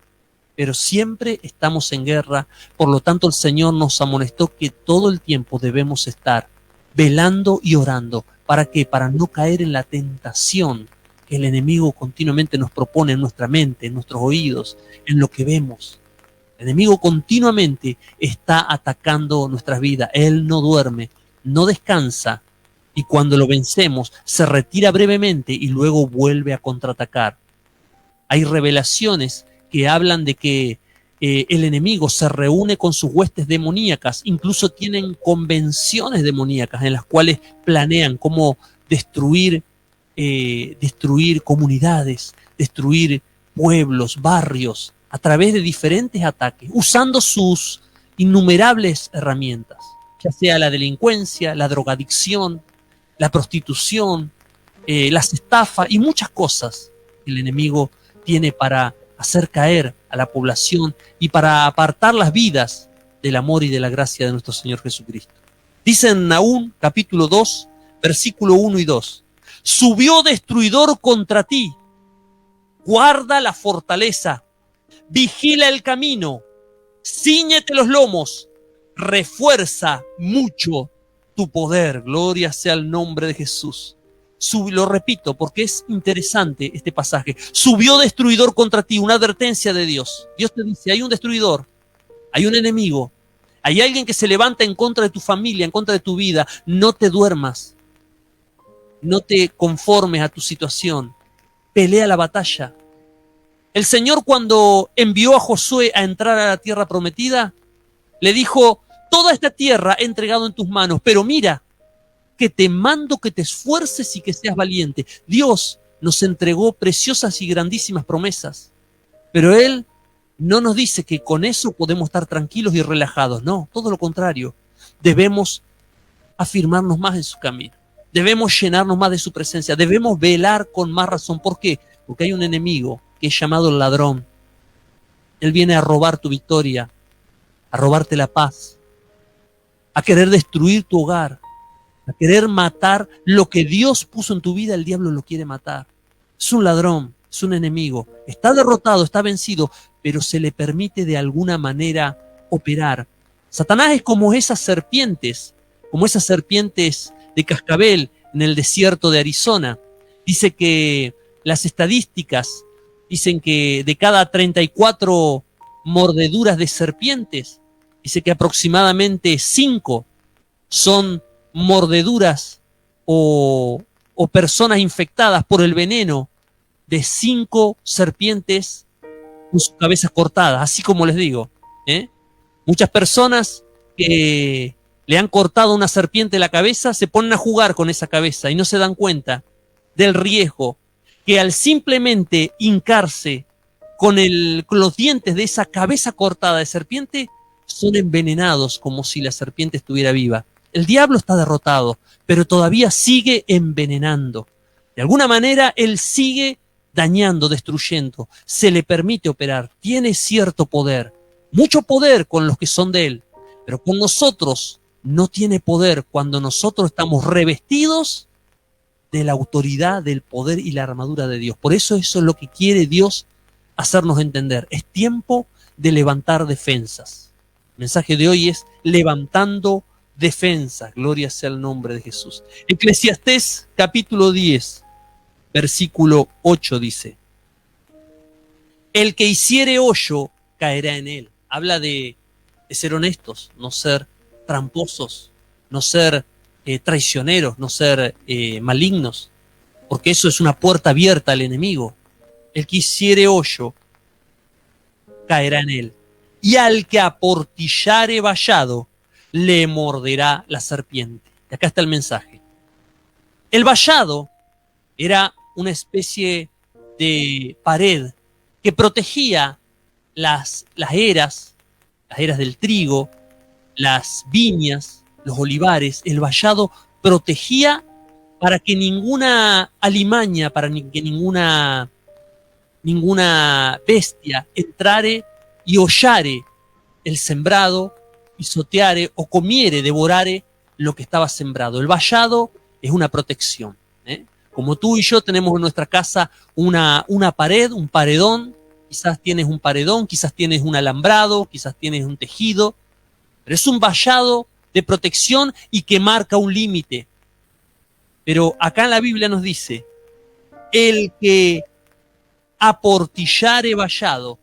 Pero siempre estamos en guerra. Por lo tanto, el Señor nos amonestó que todo el tiempo debemos estar velando y orando. ¿Para qué? Para no caer en la tentación que el enemigo continuamente nos propone en nuestra mente, en nuestros oídos, en lo que vemos. El enemigo continuamente está atacando nuestras vidas. Él no duerme, no descansa, y cuando lo vencemos se retira brevemente y luego vuelve a contraatacar. Hay revelaciones que hablan de que el enemigo se reúne con sus huestes demoníacas, incluso tienen convenciones demoníacas en las cuales planean cómo destruir comunidades, destruir pueblos, barrios, a través de diferentes ataques, usando sus innumerables herramientas, ya sea la delincuencia, la drogadicción, la prostitución, las estafas y muchas cosas que el enemigo tiene para hacer caer a la población y para apartar las vidas del amor y de la gracia de nuestro Señor Jesucristo. Dice en Nahum, capítulo 2, versículo 1 y 2, subió destruidor contra ti, guarda la fortaleza, vigila el camino, cíñete los lomos, refuerza mucho tu poder. Gloria sea el nombre de Jesús. Lo repito porque es interesante este pasaje. Subió destruidor contra ti, una advertencia de Dios. Dios te dice, hay un destruidor, hay un enemigo, hay alguien que se levanta en contra de tu familia, en contra de tu vida. No te duermas, no te conformes a tu situación, pelea la batalla. El Señor, cuando envió a Josué a entrar a la tierra prometida, le dijo, toda esta tierra he entregado en tus manos, pero mira, que te mando que te esfuerces y que seas valiente. Dios nos entregó preciosas y grandísimas promesas, pero Él no nos dice que con eso podemos estar tranquilos y relajados. No, todo lo contrario. Debemos afirmarnos más en su camino. Debemos llenarnos más de su presencia. Debemos velar con más razón. ¿Por qué? Porque hay un enemigo que es llamado el ladrón. Él viene a robar tu victoria, a robarte la paz, a querer destruir tu hogar, a querer matar lo que Dios puso en tu vida. El diablo lo quiere matar. Es un ladrón, es un enemigo. Está derrotado, está vencido, pero se le permite de alguna manera operar. Satanás es como esas serpientes de cascabel en el desierto de Arizona. Dice que las estadísticas dicen que de cada 34 mordeduras de serpientes, dice que aproximadamente 5 son mordeduras o personas infectadas por el veneno de 5 serpientes con sus cabezas cortadas, así como les digo. Muchas personas que le han cortado una serpiente la cabeza se ponen a jugar con esa cabeza y no se dan cuenta del riesgo que al simplemente hincarse con los dientes de esa cabeza cortada de serpiente son envenenados como si la serpiente estuviera viva. El diablo está derrotado, pero todavía sigue envenenando. De alguna manera, él sigue dañando, destruyendo. Se le permite operar. Tiene cierto poder. Mucho poder con los que son de él. Pero con nosotros no tiene poder cuando nosotros estamos revestidos de la autoridad, del poder y la armadura de Dios. Por eso es lo que quiere Dios hacernos entender. Es tiempo de levantar defensas. El mensaje de hoy es levantando defensas. Gloria sea el nombre de Jesús. Eclesiastés capítulo 10, versículo 8 dice: el que hiciere hoyo caerá en él. Habla de ser honestos, no ser tramposos, no ser traicioneros, no ser malignos, porque eso es una puerta abierta al enemigo. El que hiciere hoyo caerá en él, y al que aportillare vallado le morderá la serpiente. Y acá está el mensaje. El vallado era una especie de pared que protegía las eras del trigo, las viñas, los olivares. El vallado protegía para que ninguna alimaña, para que ninguna bestia entrare y hollare el sembrado, pisoteare o comiere, devorare lo que estaba sembrado. El vallado es una protección. Como tú y yo tenemos en nuestra casa una pared, un paredón. Quizás tienes un paredón, quizás tienes un alambrado, quizás tienes un tejido, pero es un vallado de protección y que marca un límite. Pero acá en la Biblia nos dice: el que aportillare vallado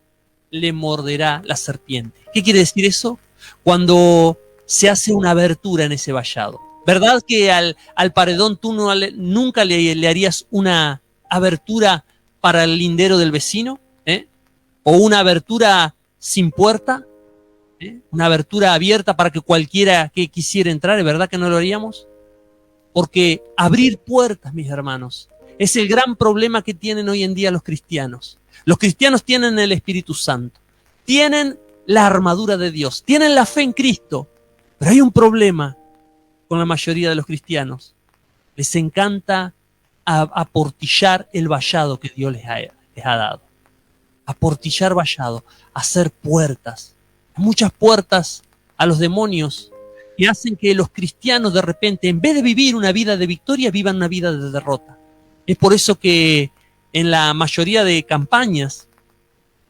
le morderá la serpiente. ¿Qué quiere decir eso? Cuando se hace una abertura en ese vallado. ¿Verdad que al paredón tú nunca le harías una abertura para el lindero del vecino? O una abertura sin puerta, una abertura abierta para que cualquiera que quisiera entrar. ¿Es verdad que no lo haríamos? Porque abrir puertas, mis hermanos, es el gran problema que tienen hoy en día los cristianos. Los cristianos tienen el Espíritu Santo, tienen la armadura de Dios, tienen la fe en Cristo, pero hay un problema con la mayoría de los cristianos. Les encanta aportillar el vallado que Dios les ha dado. Aportillar vallado, hacer puertas. Hay muchas puertas a los demonios que hacen que los cristianos de repente, en vez de vivir una vida de victoria, vivan una vida de derrota. Es por eso que en la mayoría de campañas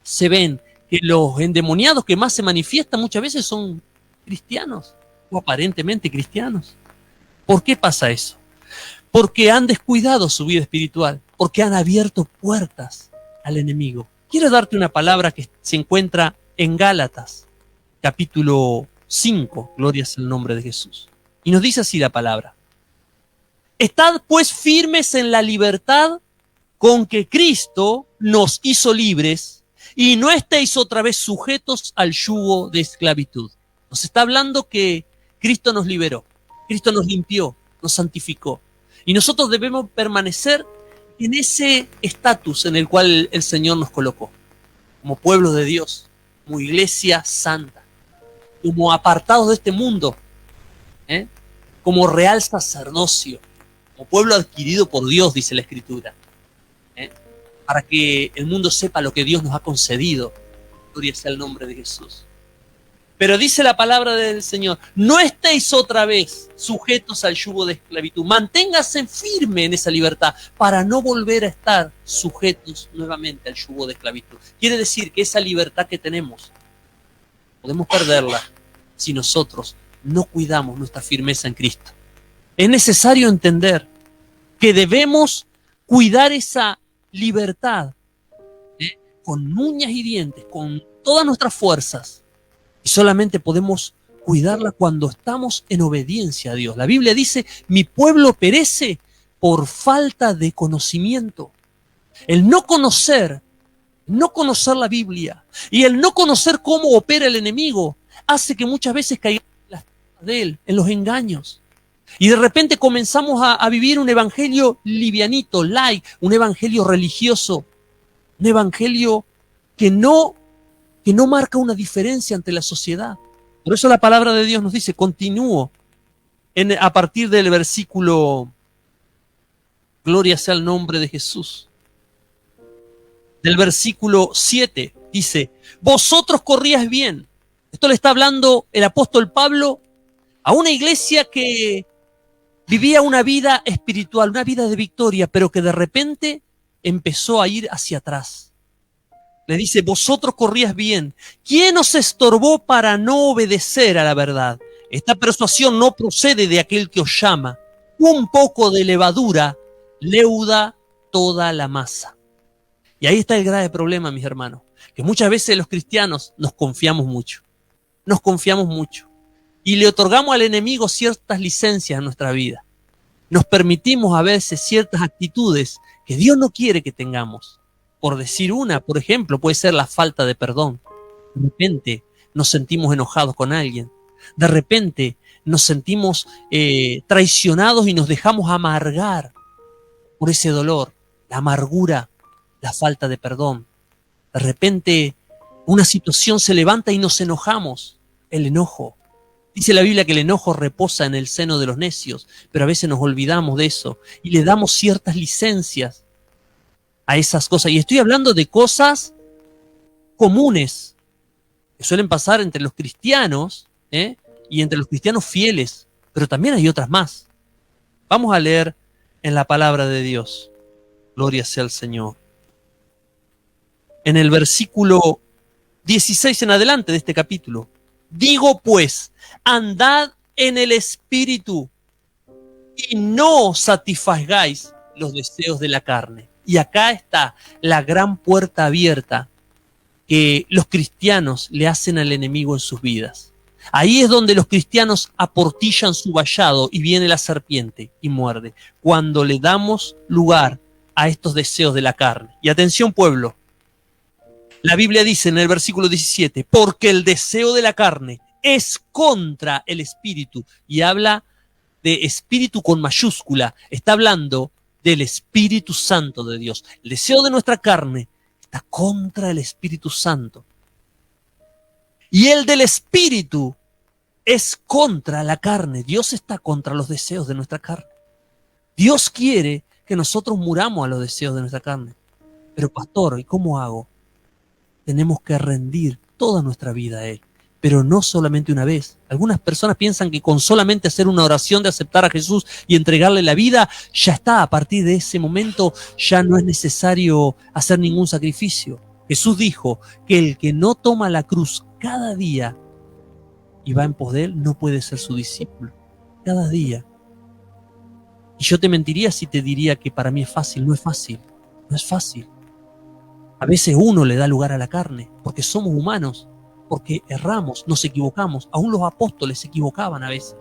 se ven que los endemoniados que más se manifiestan muchas veces son cristianos o aparentemente cristianos. ¿Por qué pasa eso? Porque han descuidado su vida espiritual, porque han abierto puertas al enemigo. Quiero darte una palabra que se encuentra en Gálatas, capítulo 5, gloria es el nombre de Jesús. Y nos dice así la palabra: estad pues firmes en la libertad con que Cristo nos hizo libres, y no estéis otra vez sujetos al yugo de esclavitud. Nos está hablando que Cristo nos liberó, Cristo nos limpió, nos santificó. Y nosotros debemos permanecer en ese estatus en el cual el Señor nos colocó, como pueblo de Dios, como iglesia santa, como apartados de este mundo, como real sacerdocio, como pueblo adquirido por Dios, dice la Escritura, para que el mundo sepa lo que Dios nos ha concedido. Gloria sea el nombre de Jesús. Pero dice la palabra del Señor: no estéis otra vez sujetos al yugo de esclavitud. Manténgase firme en esa libertad para no volver a estar sujetos nuevamente al yugo de esclavitud. Quiere decir que esa libertad que tenemos podemos perderla si nosotros no cuidamos nuestra firmeza en Cristo. Es necesario entender que debemos cuidar esa libertad con uñas y dientes, con todas nuestras fuerzas. Y solamente podemos cuidarla cuando estamos en obediencia a Dios. La Biblia dice, mi pueblo perece por falta de conocimiento. El no conocer la Biblia y el no conocer cómo opera el enemigo hace que muchas veces caigamos en las trampas de él, en los engaños. Y de repente comenzamos a vivir un evangelio livianito, light, un evangelio religioso, un evangelio que no marca una diferencia ante la sociedad. Por eso la palabra de Dios nos dice, continúo a partir del versículo, gloria sea el nombre de Jesús. Del versículo 7 dice, vosotros corríais bien. Esto le está hablando el apóstol Pablo a una iglesia que vivía una vida espiritual, una vida de victoria, pero que de repente empezó a ir hacia atrás. Le dice, vosotros corríais bien. ¿Quién os estorbó para no obedecer a la verdad? Esta persuasión no procede de aquel que os llama. Un poco de levadura leuda toda la masa. Y ahí está el grave problema, mis hermanos, que muchas veces los cristianos nos confiamos mucho. Y le otorgamos al enemigo ciertas licencias en nuestra vida. Nos permitimos a veces ciertas actitudes que Dios no quiere que tengamos. Por decir una, por ejemplo, puede ser la falta de perdón. De repente nos sentimos enojados con alguien. De repente nos sentimos traicionados y nos dejamos amargar por ese dolor, la amargura, la falta de perdón. De repente una situación se levanta y nos enojamos. El enojo. Dice la Biblia que el enojo reposa en el seno de los necios, pero a veces nos olvidamos de eso y le damos ciertas licencias a esas cosas. Y estoy hablando de cosas comunes que suelen pasar entre los cristianos y entre los cristianos fieles, pero también hay otras más. Vamos a leer en la palabra de Dios. Gloria sea al Señor. En el versículo 16 en adelante de este capítulo. Digo pues, andad en el Espíritu y no satisfagáis los deseos de la carne. Y acá está la gran puerta abierta que los cristianos le hacen al enemigo en sus vidas. Ahí es donde los cristianos aportillan su vallado y viene la serpiente y muerde, cuando le damos lugar a estos deseos de la carne. Y atención, pueblo, la Biblia dice en el versículo 17, porque el deseo de la carne es contra el espíritu, y habla de espíritu con mayúscula, está hablando del Espíritu Santo de Dios. El deseo de nuestra carne está contra el Espíritu Santo. Y el del Espíritu es contra la carne. Dios está contra los deseos de nuestra carne. Dios quiere que nosotros muramos a los deseos de nuestra carne. Pero pastor, ¿y cómo hago? Tenemos que rendir toda nuestra vida a Él. Pero no solamente una vez. Algunas personas piensan que con solamente hacer una oración de aceptar a Jesús y entregarle la vida, ya está. A partir de ese momento ya no es necesario hacer ningún sacrificio. Jesús dijo que el que no toma la cruz cada día y va en pos de Él no puede ser su discípulo. Cada día. Y yo te mentiría si te diría que para mí es fácil. No es fácil. No es fácil. A veces uno le da lugar a la carne porque somos humanos. Porque erramos, nos equivocamos. Aún los apóstoles se equivocaban a veces.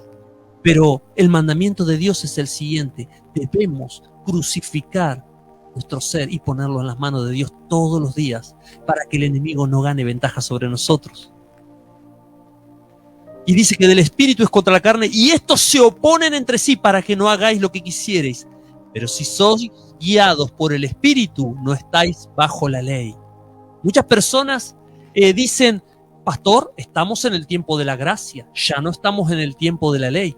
Pero el mandamiento de Dios es el siguiente. Debemos crucificar nuestro ser y ponerlo en las manos de Dios todos los días para que el enemigo no gane ventaja sobre nosotros. Y dice que del espíritu es contra la carne y estos se oponen entre sí para que no hagáis lo que quisierais. Pero si sois guiados por el espíritu, no estáis bajo la ley. Muchas personas dicen, pastor, estamos en el tiempo de la gracia, ya no estamos en el tiempo de la ley.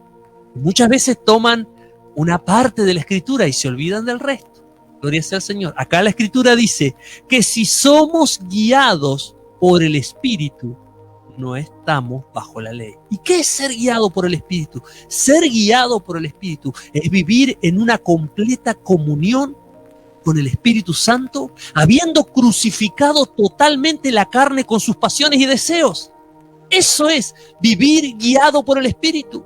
Muchas veces toman una parte de la escritura y se olvidan del resto. Gloria sea al Señor. Acá la escritura dice que si somos guiados por el Espíritu, no estamos bajo la ley. ¿Y qué es ser guiado por el Espíritu? Ser guiado por el Espíritu es vivir en una completa comunión con el Espíritu Santo, habiendo crucificado totalmente la carne con sus pasiones y deseos. Eso es vivir guiado por el Espíritu.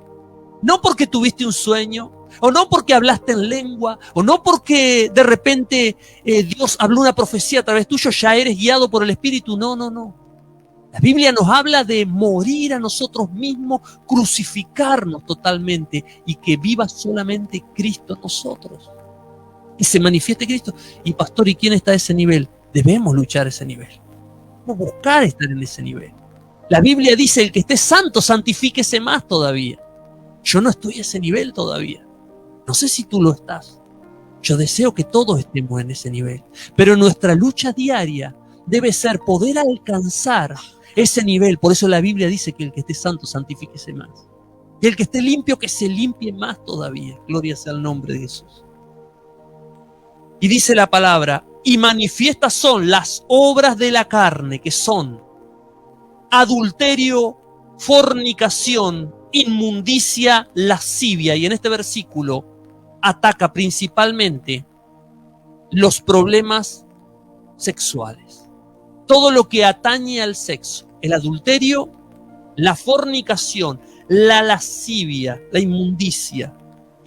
No porque tuviste un sueño, o no porque hablaste en lengua, o no porque de repente Dios habló una profecía a través tuyo, ya eres guiado por el Espíritu. No, no, no. La Biblia nos habla de morir a nosotros mismos, crucificarnos totalmente y que viva solamente Cristo en nosotros. Que se manifieste Cristo. Y pastor, ¿y quién está a ese nivel? Debemos luchar a ese nivel. Debemos buscar estar en ese nivel. La Biblia dice, el que esté santo, santifíquese más todavía. Yo no estoy a ese nivel todavía. No sé si tú lo estás. Yo deseo que todos estemos en ese nivel. Pero nuestra lucha diaria debe ser poder alcanzar ese nivel. Por eso la Biblia dice que el que esté santo, santifíquese más. Y el que esté limpio, que se limpie más todavía. Gloria sea el nombre de Jesús. Y dice la palabra, y manifiestas son las obras de la carne, que son adulterio, fornicación, inmundicia, lascivia. Y en este versículo ataca principalmente los problemas sexuales. Todo lo que atañe al sexo, el adulterio, la fornicación, la lascivia, la inmundicia.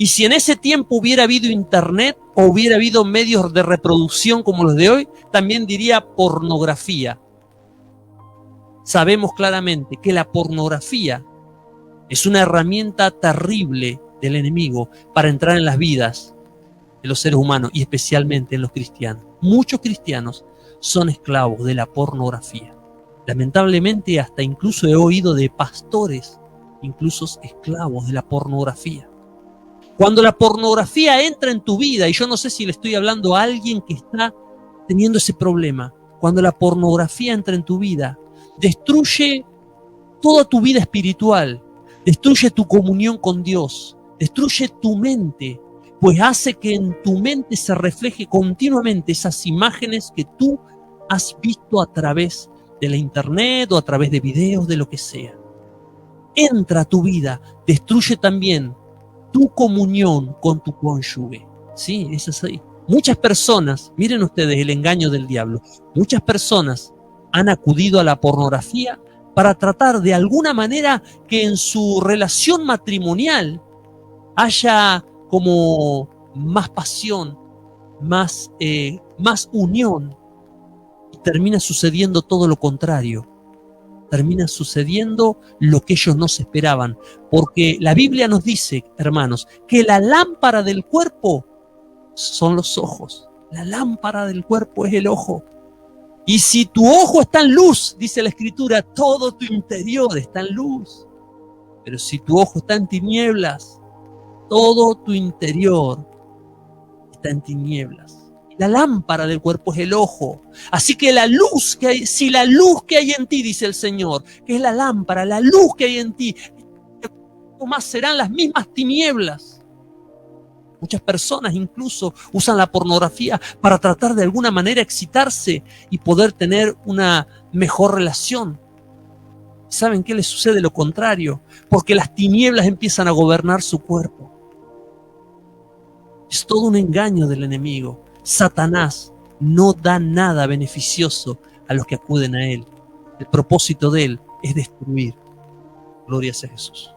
Y si en ese tiempo hubiera habido internet o hubiera habido medios de reproducción como los de hoy, también diría pornografía. Sabemos claramente que la pornografía es una herramienta terrible del enemigo para entrar en las vidas de los seres humanos y especialmente en los cristianos. Muchos cristianos son esclavos de la pornografía. Lamentablemente, hasta incluso he oído de pastores, incluso esclavos de la pornografía. Cuando la pornografía entra en tu vida, y yo no sé si le estoy hablando a alguien que está teniendo ese problema, cuando la pornografía entra en tu vida, destruye toda tu vida espiritual, destruye tu comunión con Dios, destruye tu mente, pues hace que en tu mente se refleje continuamente esas imágenes que tú has visto a través de la internet o a través de videos, de lo que sea. Entra a tu vida, destruye también tu comunión con tu cónyuge. Sí, es así. Muchas personas, miren ustedes el engaño del diablo, muchas personas han acudido a la pornografía para tratar de alguna manera que en su relación matrimonial haya como más pasión, más unión. Y termina sucediendo todo lo contrario. Termina sucediendo lo que ellos no se esperaban. Porque la Biblia nos dice, hermanos, que la lámpara del cuerpo son los ojos. La lámpara del cuerpo es el ojo. Y si tu ojo está en luz, dice la Escritura, todo tu interior está en luz. Pero si tu ojo está en tinieblas, todo tu interior está en tinieblas. La lámpara del cuerpo es el ojo. Así que la luz que hay, si la luz que hay en ti, dice el Señor, que es la lámpara, la luz que hay en ti, más serán las mismas tinieblas. Muchas personas incluso usan la pornografía para tratar de alguna manera excitarse y poder tener una mejor relación. ¿Saben qué les sucede? Lo contrario, porque las tinieblas empiezan a gobernar su cuerpo. Es todo un engaño del enemigo. Satanás no da nada beneficioso a los que acuden a él. El propósito de él es destruir. Gloria sea Jesús.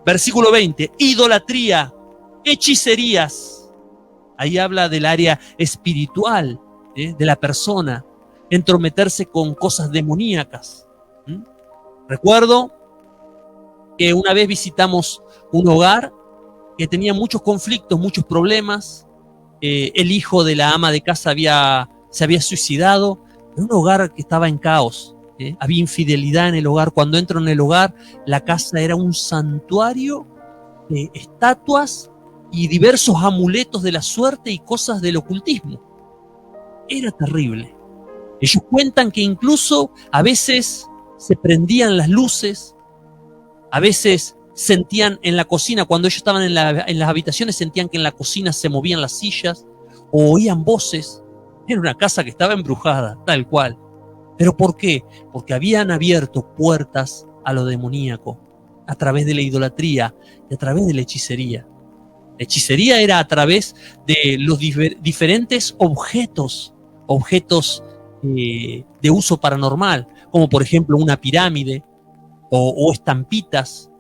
Versículo 20. Idolatría, hechicerías. Ahí habla del área espiritual de la persona. Entrometerse con cosas demoníacas. Recuerdo que una vez visitamos un hogar que tenía muchos conflictos, muchos problemas. El hijo de la ama de casa se había suicidado. Era un hogar que estaba en caos. Había infidelidad en el hogar. Cuando entro en el hogar, la casa era un santuario de estatuas y diversos amuletos de la suerte y cosas del ocultismo. Era terrible. Ellos cuentan que incluso a veces se prendían las luces, a veces sentían en la cocina, cuando ellos estaban en las habitaciones, sentían que en la cocina se movían las sillas o oían voces. Era una casa que estaba embrujada, tal cual. ¿Pero por qué? Porque habían abierto puertas a lo demoníaco a través de la idolatría y a través de la hechicería. La hechicería era a través de los diferentes objetos de uso paranormal, como por ejemplo una pirámide o estampitas,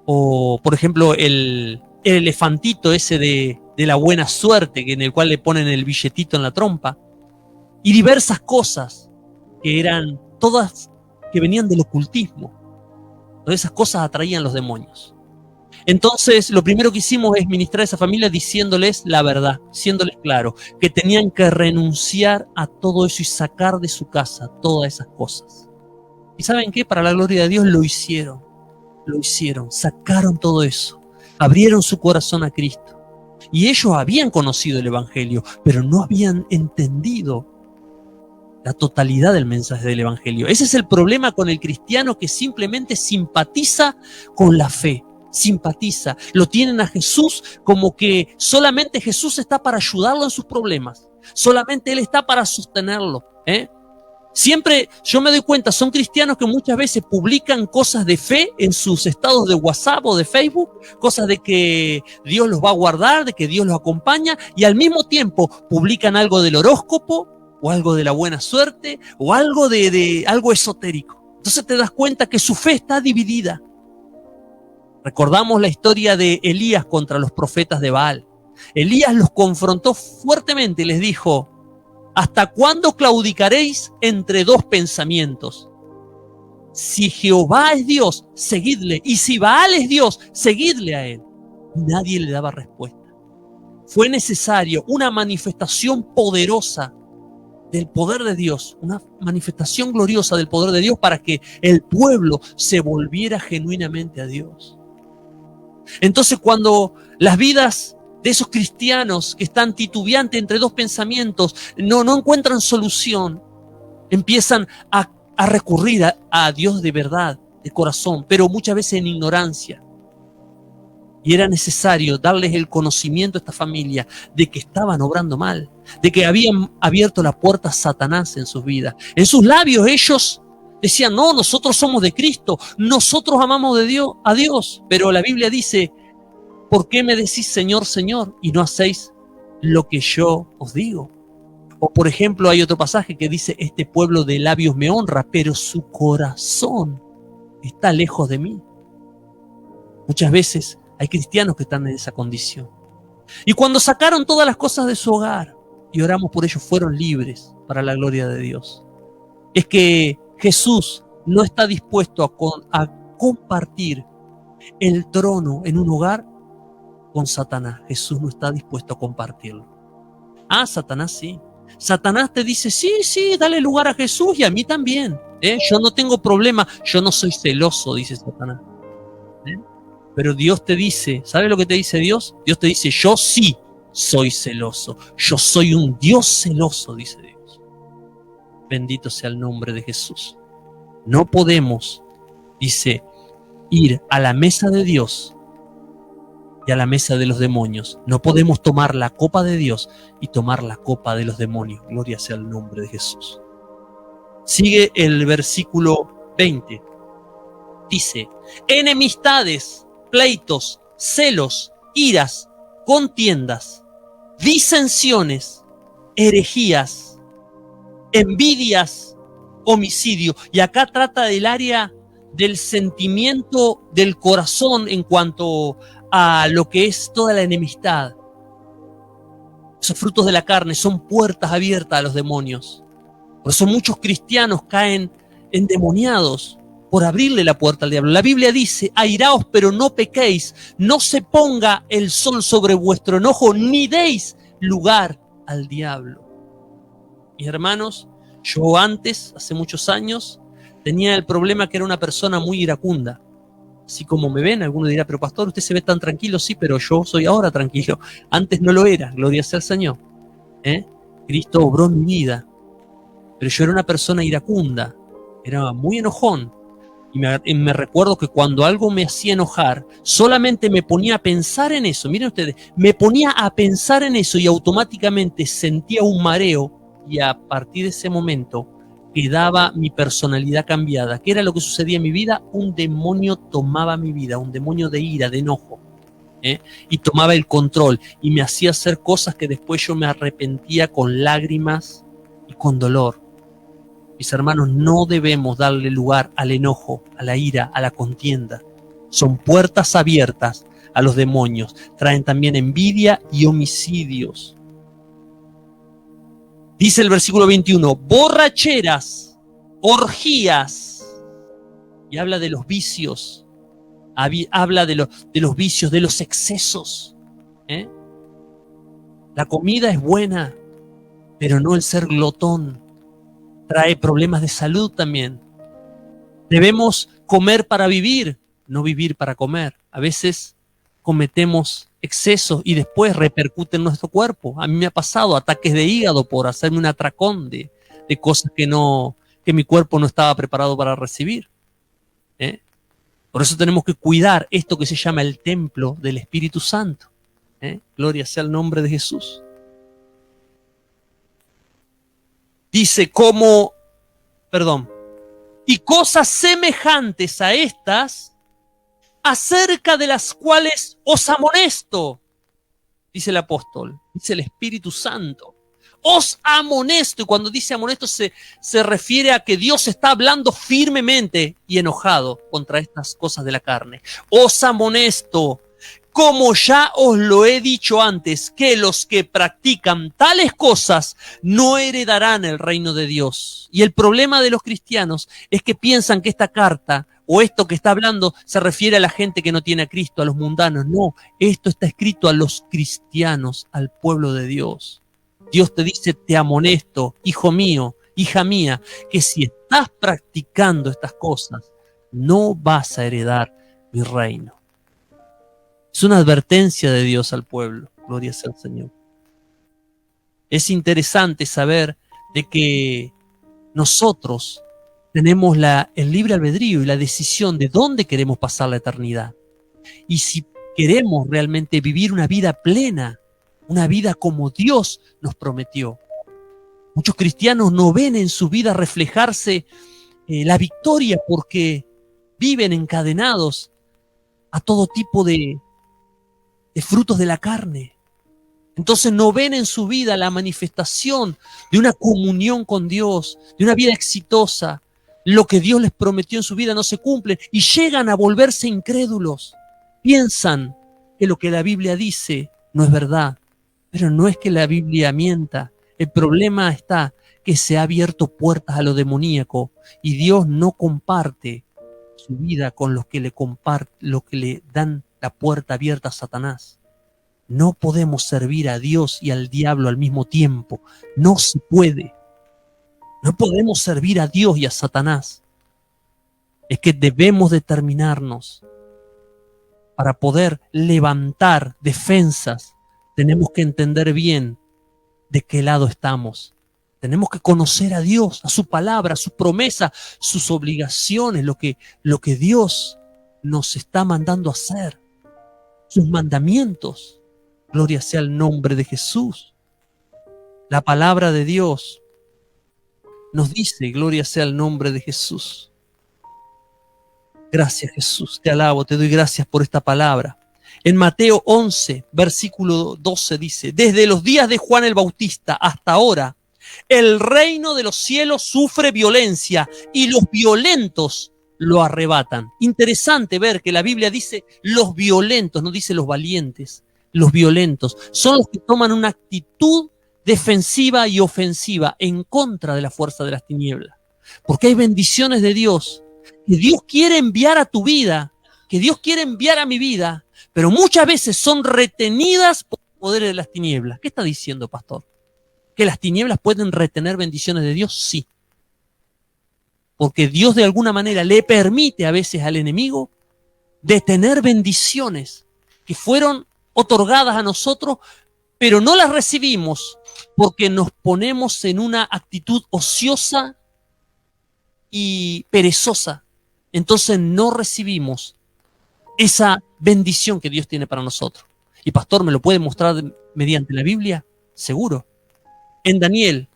o por ejemplo el el elefantito ese de la buena suerte, en el cual le ponen el billetito en la trompa, y diversas cosas que eran todas que venían del ocultismo. Todas esas cosas atraían los demonios. Entonces, lo primero que hicimos es ministrar a esa familia diciéndoles la verdad, diciéndoles claro, que tenían que renunciar a todo eso y sacar de su casa todas esas cosas. ¿Y saben qué? Para la gloria de Dios lo hicieron, sacaron todo eso, abrieron su corazón a Cristo. Y ellos habían conocido el Evangelio, pero no habían entendido la totalidad del mensaje del Evangelio. Ese es el problema con el cristiano que simplemente simpatiza con la fe. Simpatiza, lo tienen a Jesús como que solamente Jesús está para ayudarlo en sus problemas, solamente Él está para sostenerlo. Siempre yo me doy cuenta, son cristianos que muchas veces publican cosas de fe en sus estados de WhatsApp o de Facebook, cosas de que Dios los va a guardar, de que Dios los acompaña, y al mismo tiempo publican algo del horóscopo o algo de la buena suerte o algo de algo esotérico. Entonces te das cuenta que su fe está dividida. Recordamos la historia de Elías contra los profetas de Baal. Elías los confrontó fuertemente y les dijo: ¿hasta cuándo claudicaréis entre dos pensamientos? Si Jehová es Dios, seguidle, y si Baal es Dios, seguidle a él. Nadie le daba respuesta. Fue necesario una manifestación poderosa del poder de Dios, una manifestación gloriosa del poder de Dios para que el pueblo se volviera genuinamente a Dios. Entonces, cuando las vidas de esos cristianos que están titubeantes entre dos pensamientos no encuentran solución, empiezan a recurrir a Dios de verdad, de corazón, pero muchas veces en ignorancia. Y era necesario darles el conocimiento a esta familia de que estaban obrando mal, de que habían abierto la puerta a Satanás en sus vidas. En sus labios ellos decían: no, nosotros somos de Cristo, nosotros amamos a Dios. Pero la Biblia dice: ¿por qué me decís Señor, Señor, y no hacéis lo que yo os digo? O por ejemplo, hay otro pasaje que dice: este pueblo de labios me honra, pero su corazón está lejos de mí. Muchas veces hay cristianos que están en esa condición. Y cuando sacaron todas las cosas de su hogar y oramos por ellos, fueron libres para la gloria de Dios. Es que Jesús no está dispuesto a compartir el trono en un hogar con Satanás. Jesús no está dispuesto a compartirlo. Satanás sí. Satanás te dice: sí, dale lugar a Jesús y a mí también. Yo no tengo problema, yo no soy celoso, dice Satanás. Pero Dios te dice, ¿sabe lo que te dice Dios? Dios te dice: yo sí soy celoso. Yo soy un Dios celoso, dice Dios. Bendito sea el nombre de Jesús. No podemos, dice, ir a la mesa de Dios y a la mesa de los demonios. No podemos tomar la copa de Dios y tomar la copa de los demonios. Gloria sea el nombre de Jesús. Sigue el versículo 20. Dice: enemistades, pleitos, celos, iras, contiendas, disensiones, herejías, envidias, homicidio. Y acá trata del área del sentimiento del corazón en cuanto a lo que es toda la enemistad. Esos frutos de la carne son puertas abiertas a los demonios. Por eso muchos cristianos caen endemoniados por abrirle la puerta al diablo. La Biblia dice: airaos, pero no pequéis, no se ponga el sol sobre vuestro enojo, ni deis lugar al diablo. Mis hermanos, yo antes, hace muchos años, tenía el problema que era una persona muy iracunda. Así como me ven, alguno dirá: pero pastor, usted se ve tan tranquilo. Sí, pero yo soy ahora tranquilo. Antes no lo era, gloria sea al Señor. Cristo obró en mi vida. Pero yo era una persona iracunda, era muy enojón. Y me recuerdo que cuando algo me hacía enojar, solamente me ponía a pensar en eso. Miren ustedes, me ponía a pensar en eso y automáticamente sentía un mareo. Y a partir de ese momento quedaba mi personalidad cambiada. ¿Qué era lo que sucedía en mi vida? Un demonio tomaba mi vida, un demonio de ira, de enojo, y tomaba el control y me hacía hacer cosas que después yo me arrepentía con lágrimas y con dolor. Mis hermanos, no debemos darle lugar al enojo, a la ira, a la contienda. Son puertas abiertas a los demonios. Traen también envidia y homicidios. Dice el versículo 21, borracheras, orgías, y habla de los vicios, habla de los vicios, de los excesos. La comida es buena, pero no el ser glotón. Trae problemas de salud también. Debemos comer para vivir, no vivir para comer. A veces cometemos excesos y después repercute en nuestro cuerpo. A mí me ha pasado ataques de hígado por hacerme un atracón de cosas que mi cuerpo no estaba preparado para recibir. Por eso tenemos que cuidar esto que se llama el templo del Espíritu Santo. Gloria sea el nombre de Jesús. Dice y cosas semejantes a estas, acerca de las cuales os amonesto, dice el apóstol, dice el Espíritu Santo. Os amonesto, y cuando dice amonesto se refiere a que Dios está hablando firmemente y enojado contra estas cosas de la carne. Os amonesto, como ya os lo he dicho antes, que los que practican tales cosas no heredarán el reino de Dios. Y el problema de los cristianos es que piensan que esta carta o esto que está hablando se refiere a la gente que no tiene a Cristo, a los mundanos. No, esto está escrito a los cristianos, al pueblo de Dios. Dios te dice, te amonesto, hijo mío, hija mía, que si estás practicando estas cosas, no vas a heredar mi reino. Es una advertencia de Dios al pueblo. Gloria sea al Señor. Es interesante saber de que nosotros tenemos el libre albedrío y la decisión de dónde queremos pasar la eternidad. Y si queremos realmente vivir una vida plena, una vida como Dios nos prometió. Muchos cristianos no ven en su vida reflejarse la victoria porque viven encadenados a todo tipo de frutos de la carne. Entonces no ven en su vida la manifestación de una comunión con Dios, de una vida exitosa. Lo que Dios les prometió en su vida no se cumple y llegan a volverse incrédulos. Piensan que lo que la Biblia dice no es verdad, pero no es que la Biblia mienta. El problema está que se ha abierto puertas a lo demoníaco y Dios no comparte su vida con los que le dan la puerta abierta a Satanás. No podemos servir a Dios y al diablo al mismo tiempo. No se puede. No podemos servir a Dios y a Satanás. Es que debemos determinarnos para poder levantar defensas. Tenemos que entender bien de qué lado estamos. Tenemos que conocer a Dios, a su palabra, a su promesa, sus obligaciones, lo que Dios nos está mandando a hacer, sus mandamientos. Gloria sea el nombre de Jesús. La palabra de Dios nos dice, gloria sea el nombre de Jesús. Gracias, Jesús, te alabo, te doy gracias por esta palabra. En Mateo 11, versículo 12 dice, desde los días de Juan el Bautista hasta ahora, el reino de los cielos sufre violencia y los violentos lo arrebatan. Interesante ver que la Biblia dice los violentos, no dice los valientes. Los violentos son los que toman una actitud defensiva y ofensiva en contra de la fuerza de las tinieblas. Porque hay bendiciones de Dios que Dios quiere enviar a tu vida, que Dios quiere enviar a mi vida, pero muchas veces son retenidas por el poder de las tinieblas. ¿Qué está diciendo, pastor? ¿Que las tinieblas pueden retener bendiciones de Dios? Sí. Porque Dios de alguna manera le permite a veces al enemigo detener bendiciones que fueron otorgadas a nosotros, pero no las recibimos porque nos ponemos en una actitud ociosa y perezosa. Entonces no recibimos esa bendición que Dios tiene para nosotros. Y pastor, ¿me lo puede mostrar mediante la Biblia? Seguro. En Daniel,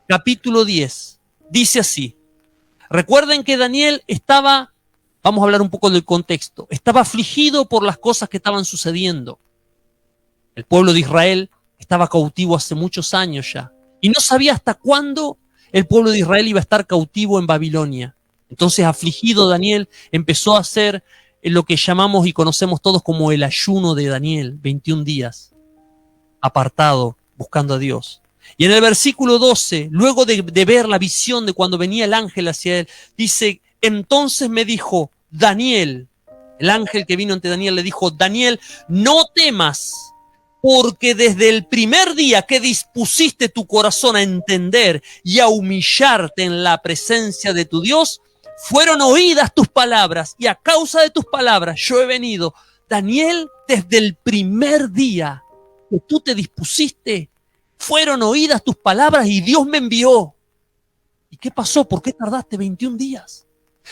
capítulo 10, dice así. Recuerden que Daniel estaba, vamos a hablar un poco del contexto, estaba afligido por las cosas que estaban sucediendo. El pueblo de Israel estaba cautivo hace muchos años ya. Y no sabía hasta cuándo el pueblo de Israel iba a estar cautivo en Babilonia. Entonces, afligido Daniel, empezó a hacer lo que llamamos y conocemos todos como el ayuno de Daniel, 21 días, apartado, buscando a Dios. Y en el versículo 12, luego de ver la visión de cuando venía el ángel hacia él, dice, entonces me dijo, Daniel, el ángel que vino ante Daniel le dijo, Daniel, no temas, porque desde el primer día que dispusiste tu corazón a entender y a humillarte en la presencia de tu Dios, fueron oídas tus palabras, y a causa de tus palabras yo he venido. Daniel, desde el primer día que tú te dispusiste, fueron oídas tus palabras y Dios me envió. ¿Y qué pasó? ¿Por qué tardaste 21 días?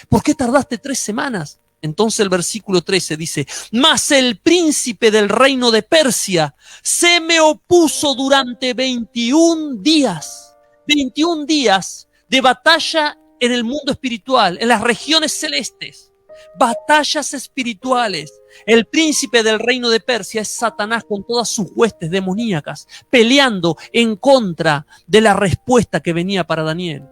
¿Por qué tardaste 3 semanas? Entonces el versículo 13 dice, mas el príncipe del reino de Persia se me opuso durante 21 días. 21 días de batalla en el mundo espiritual, en las regiones celestes. Batallas espirituales. El príncipe del reino de Persia es Satanás con todas sus huestes demoníacas, peleando en contra de la respuesta que venía para Daniel.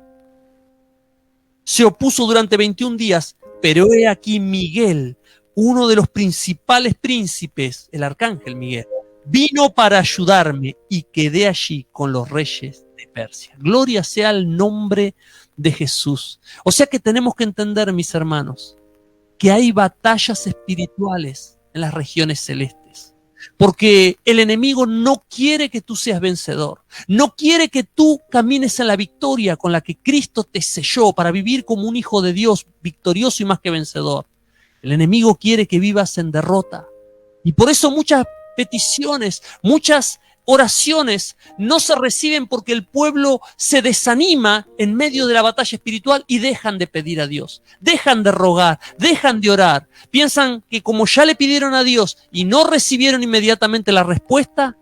Se opuso durante 21 días, pero he aquí Miguel, uno de los principales príncipes, el arcángel Miguel, vino para ayudarme y quedé allí con los reyes de Persia. Gloria sea al nombre de Jesús. O sea que tenemos que entender, mis hermanos, que hay batallas espirituales en las regiones celestes. Porque el enemigo no quiere que tú seas vencedor. No quiere que tú camines en la victoria con la que Cristo te selló para vivir como un hijo de Dios victorioso y más que vencedor. El enemigo quiere que vivas en derrota. Y por eso muchas peticiones, muchas oraciones no se reciben porque el pueblo se desanima en medio de la batalla espiritual y dejan de pedir a Dios, dejan de rogar, dejan de orar. Piensan que como ya le pidieron a Dios y no recibieron inmediatamente la respuesta,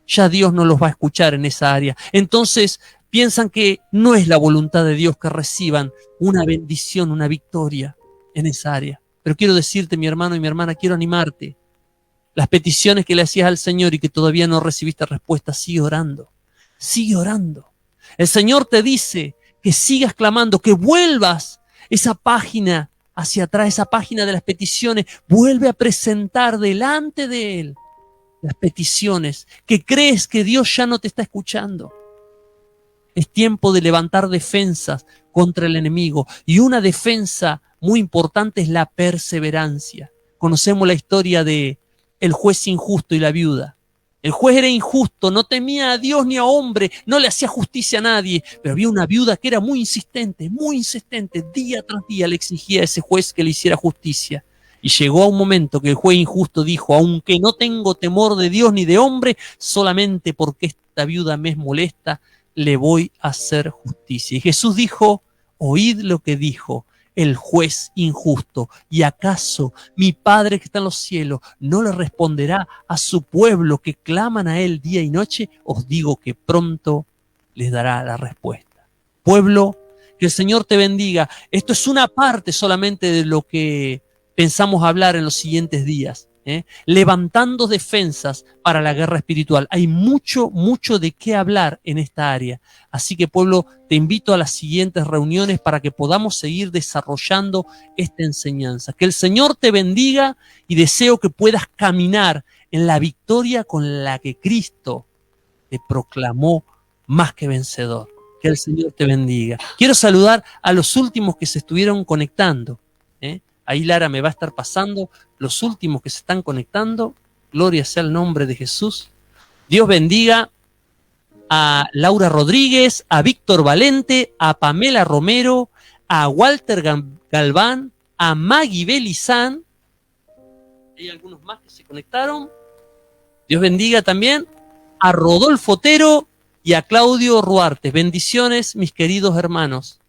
ya Dios no los va a escuchar en esa área. Entonces piensan que no es la voluntad de Dios que reciban una bendición, una victoria en esa área. Pero quiero decirte, mi hermano y mi hermana, quiero animarte. Las peticiones que le hacías al Señor y que todavía no recibiste respuesta, sigue orando. Sigue orando. El Señor te dice que sigas clamando, que vuelvas esa página hacia atrás, esa página de las peticiones. Vuelve a presentar delante de Él las peticiones que crees que Dios ya no te está escuchando. Es tiempo de levantar defensas contra el enemigo. Y una defensa muy importante es la perseverancia. Conocemos la historia de el juez injusto y la viuda. El juez era injusto, no temía a Dios ni a hombre, no le hacía justicia a nadie, pero había una viuda que era muy insistente, día tras día le exigía a ese juez que le hiciera justicia. Y llegó a un momento que el juez injusto dijo, aunque no tengo temor de Dios ni de hombre, solamente porque esta viuda me es molesta, le voy a hacer justicia. Y Jesús dijo, oíd lo que dijo el juez injusto. ¿Y acaso mi Padre que está en los cielos no le responderá a su pueblo que claman a Él día y noche? Os digo que pronto les dará la respuesta. Pueblo, que el Señor te bendiga. Esto es una parte solamente de lo que pensamos hablar en los siguientes días. Levantando defensas para la guerra espiritual. Hay mucho de qué hablar en esta área. Así que, pueblo, te invito a las siguientes reuniones para que podamos seguir desarrollando esta enseñanza. Que el Señor te bendiga y deseo que puedas caminar en la victoria con la que Cristo te proclamó más que vencedor. Que el Señor te bendiga. Quiero saludar a los últimos que se estuvieron conectando. Ahí Lara me va a estar pasando los últimos que se están conectando. Gloria sea el nombre de Jesús. Dios bendiga a Laura Rodríguez, a Víctor Valente, a Pamela Romero, a Walter Galván, a Maggie Belizán. Hay algunos más que se conectaron. Dios bendiga también a Rodolfo Otero y a Claudio Ruarte. Bendiciones, mis queridos hermanos.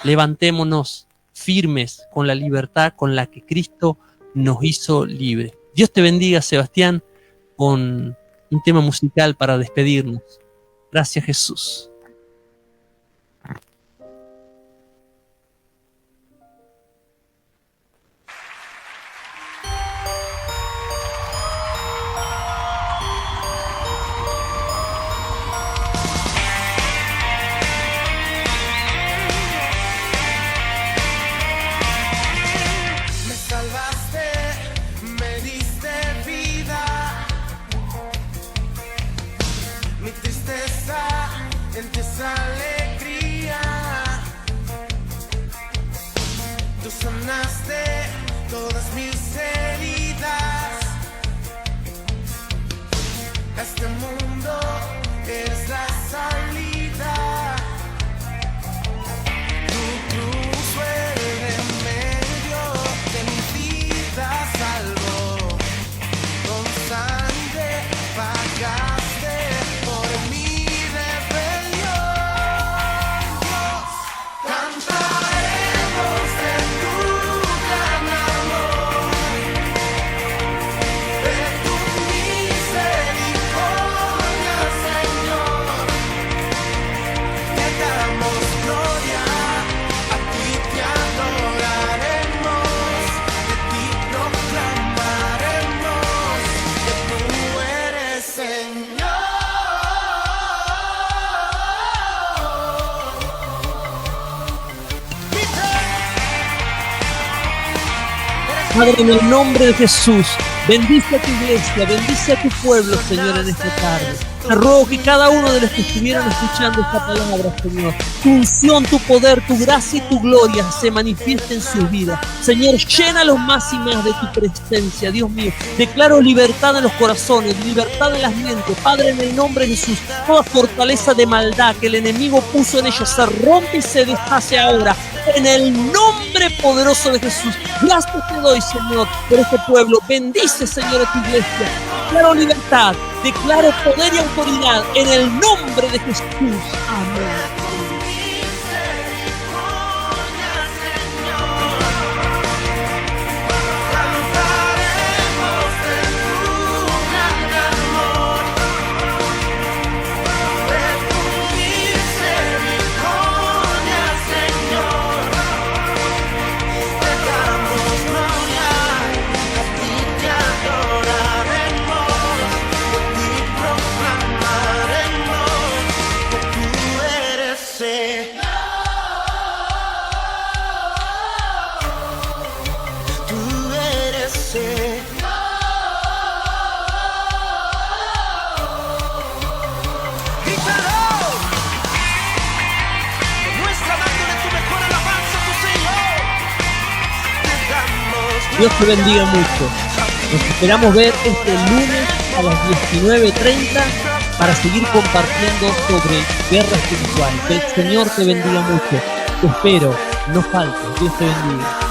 Levantémonos firmes con la libertad con la que Cristo nos hizo libres. Dios te bendiga, Sebastián, con un tema musical para despedirnos. Gracias, Jesús. Me salvaste alegría. Tú sanaste todas mis heridas. Este mundo es la salida. Tu cruz fue el remedio de mi vida, salvo. Con sangre pagaste por mi rebelión. Dios, cantaremos de tu gran amor, de tu misericordia, Señor. Te damos gloria, a ti te adoraremos, de ti proclamaremos que tú eres Señor. Padre, en el nombre de Jesús, bendice a tu iglesia, bendice a tu pueblo, Señor, en esta tarde. Te ruego que cada uno de los que estuvieron escuchando esta palabra, Señor, tu unción, tu poder, tu gracia y tu gloria se manifieste en sus vidas. Señor, llénalos más y más de tu presencia, Dios mío. Declaro libertad en los corazones, libertad en las mentes. Padre, en el nombre de Jesús, toda fortaleza de maldad que el enemigo puso en ellos se rompe y se deshace ahora. En el nombre poderoso de Jesús. Gracias te doy, Señor, por este pueblo. Bendice, Señor, a tu iglesia. Declaro libertad, declaro poder y autoridad en el nombre de Jesús. Amén. Dios te bendiga mucho. Nos esperamos ver este lunes a las 19:30 para seguir compartiendo sobre guerra espiritual. Que el Señor te bendiga mucho. Te espero, no faltes. Dios te bendiga.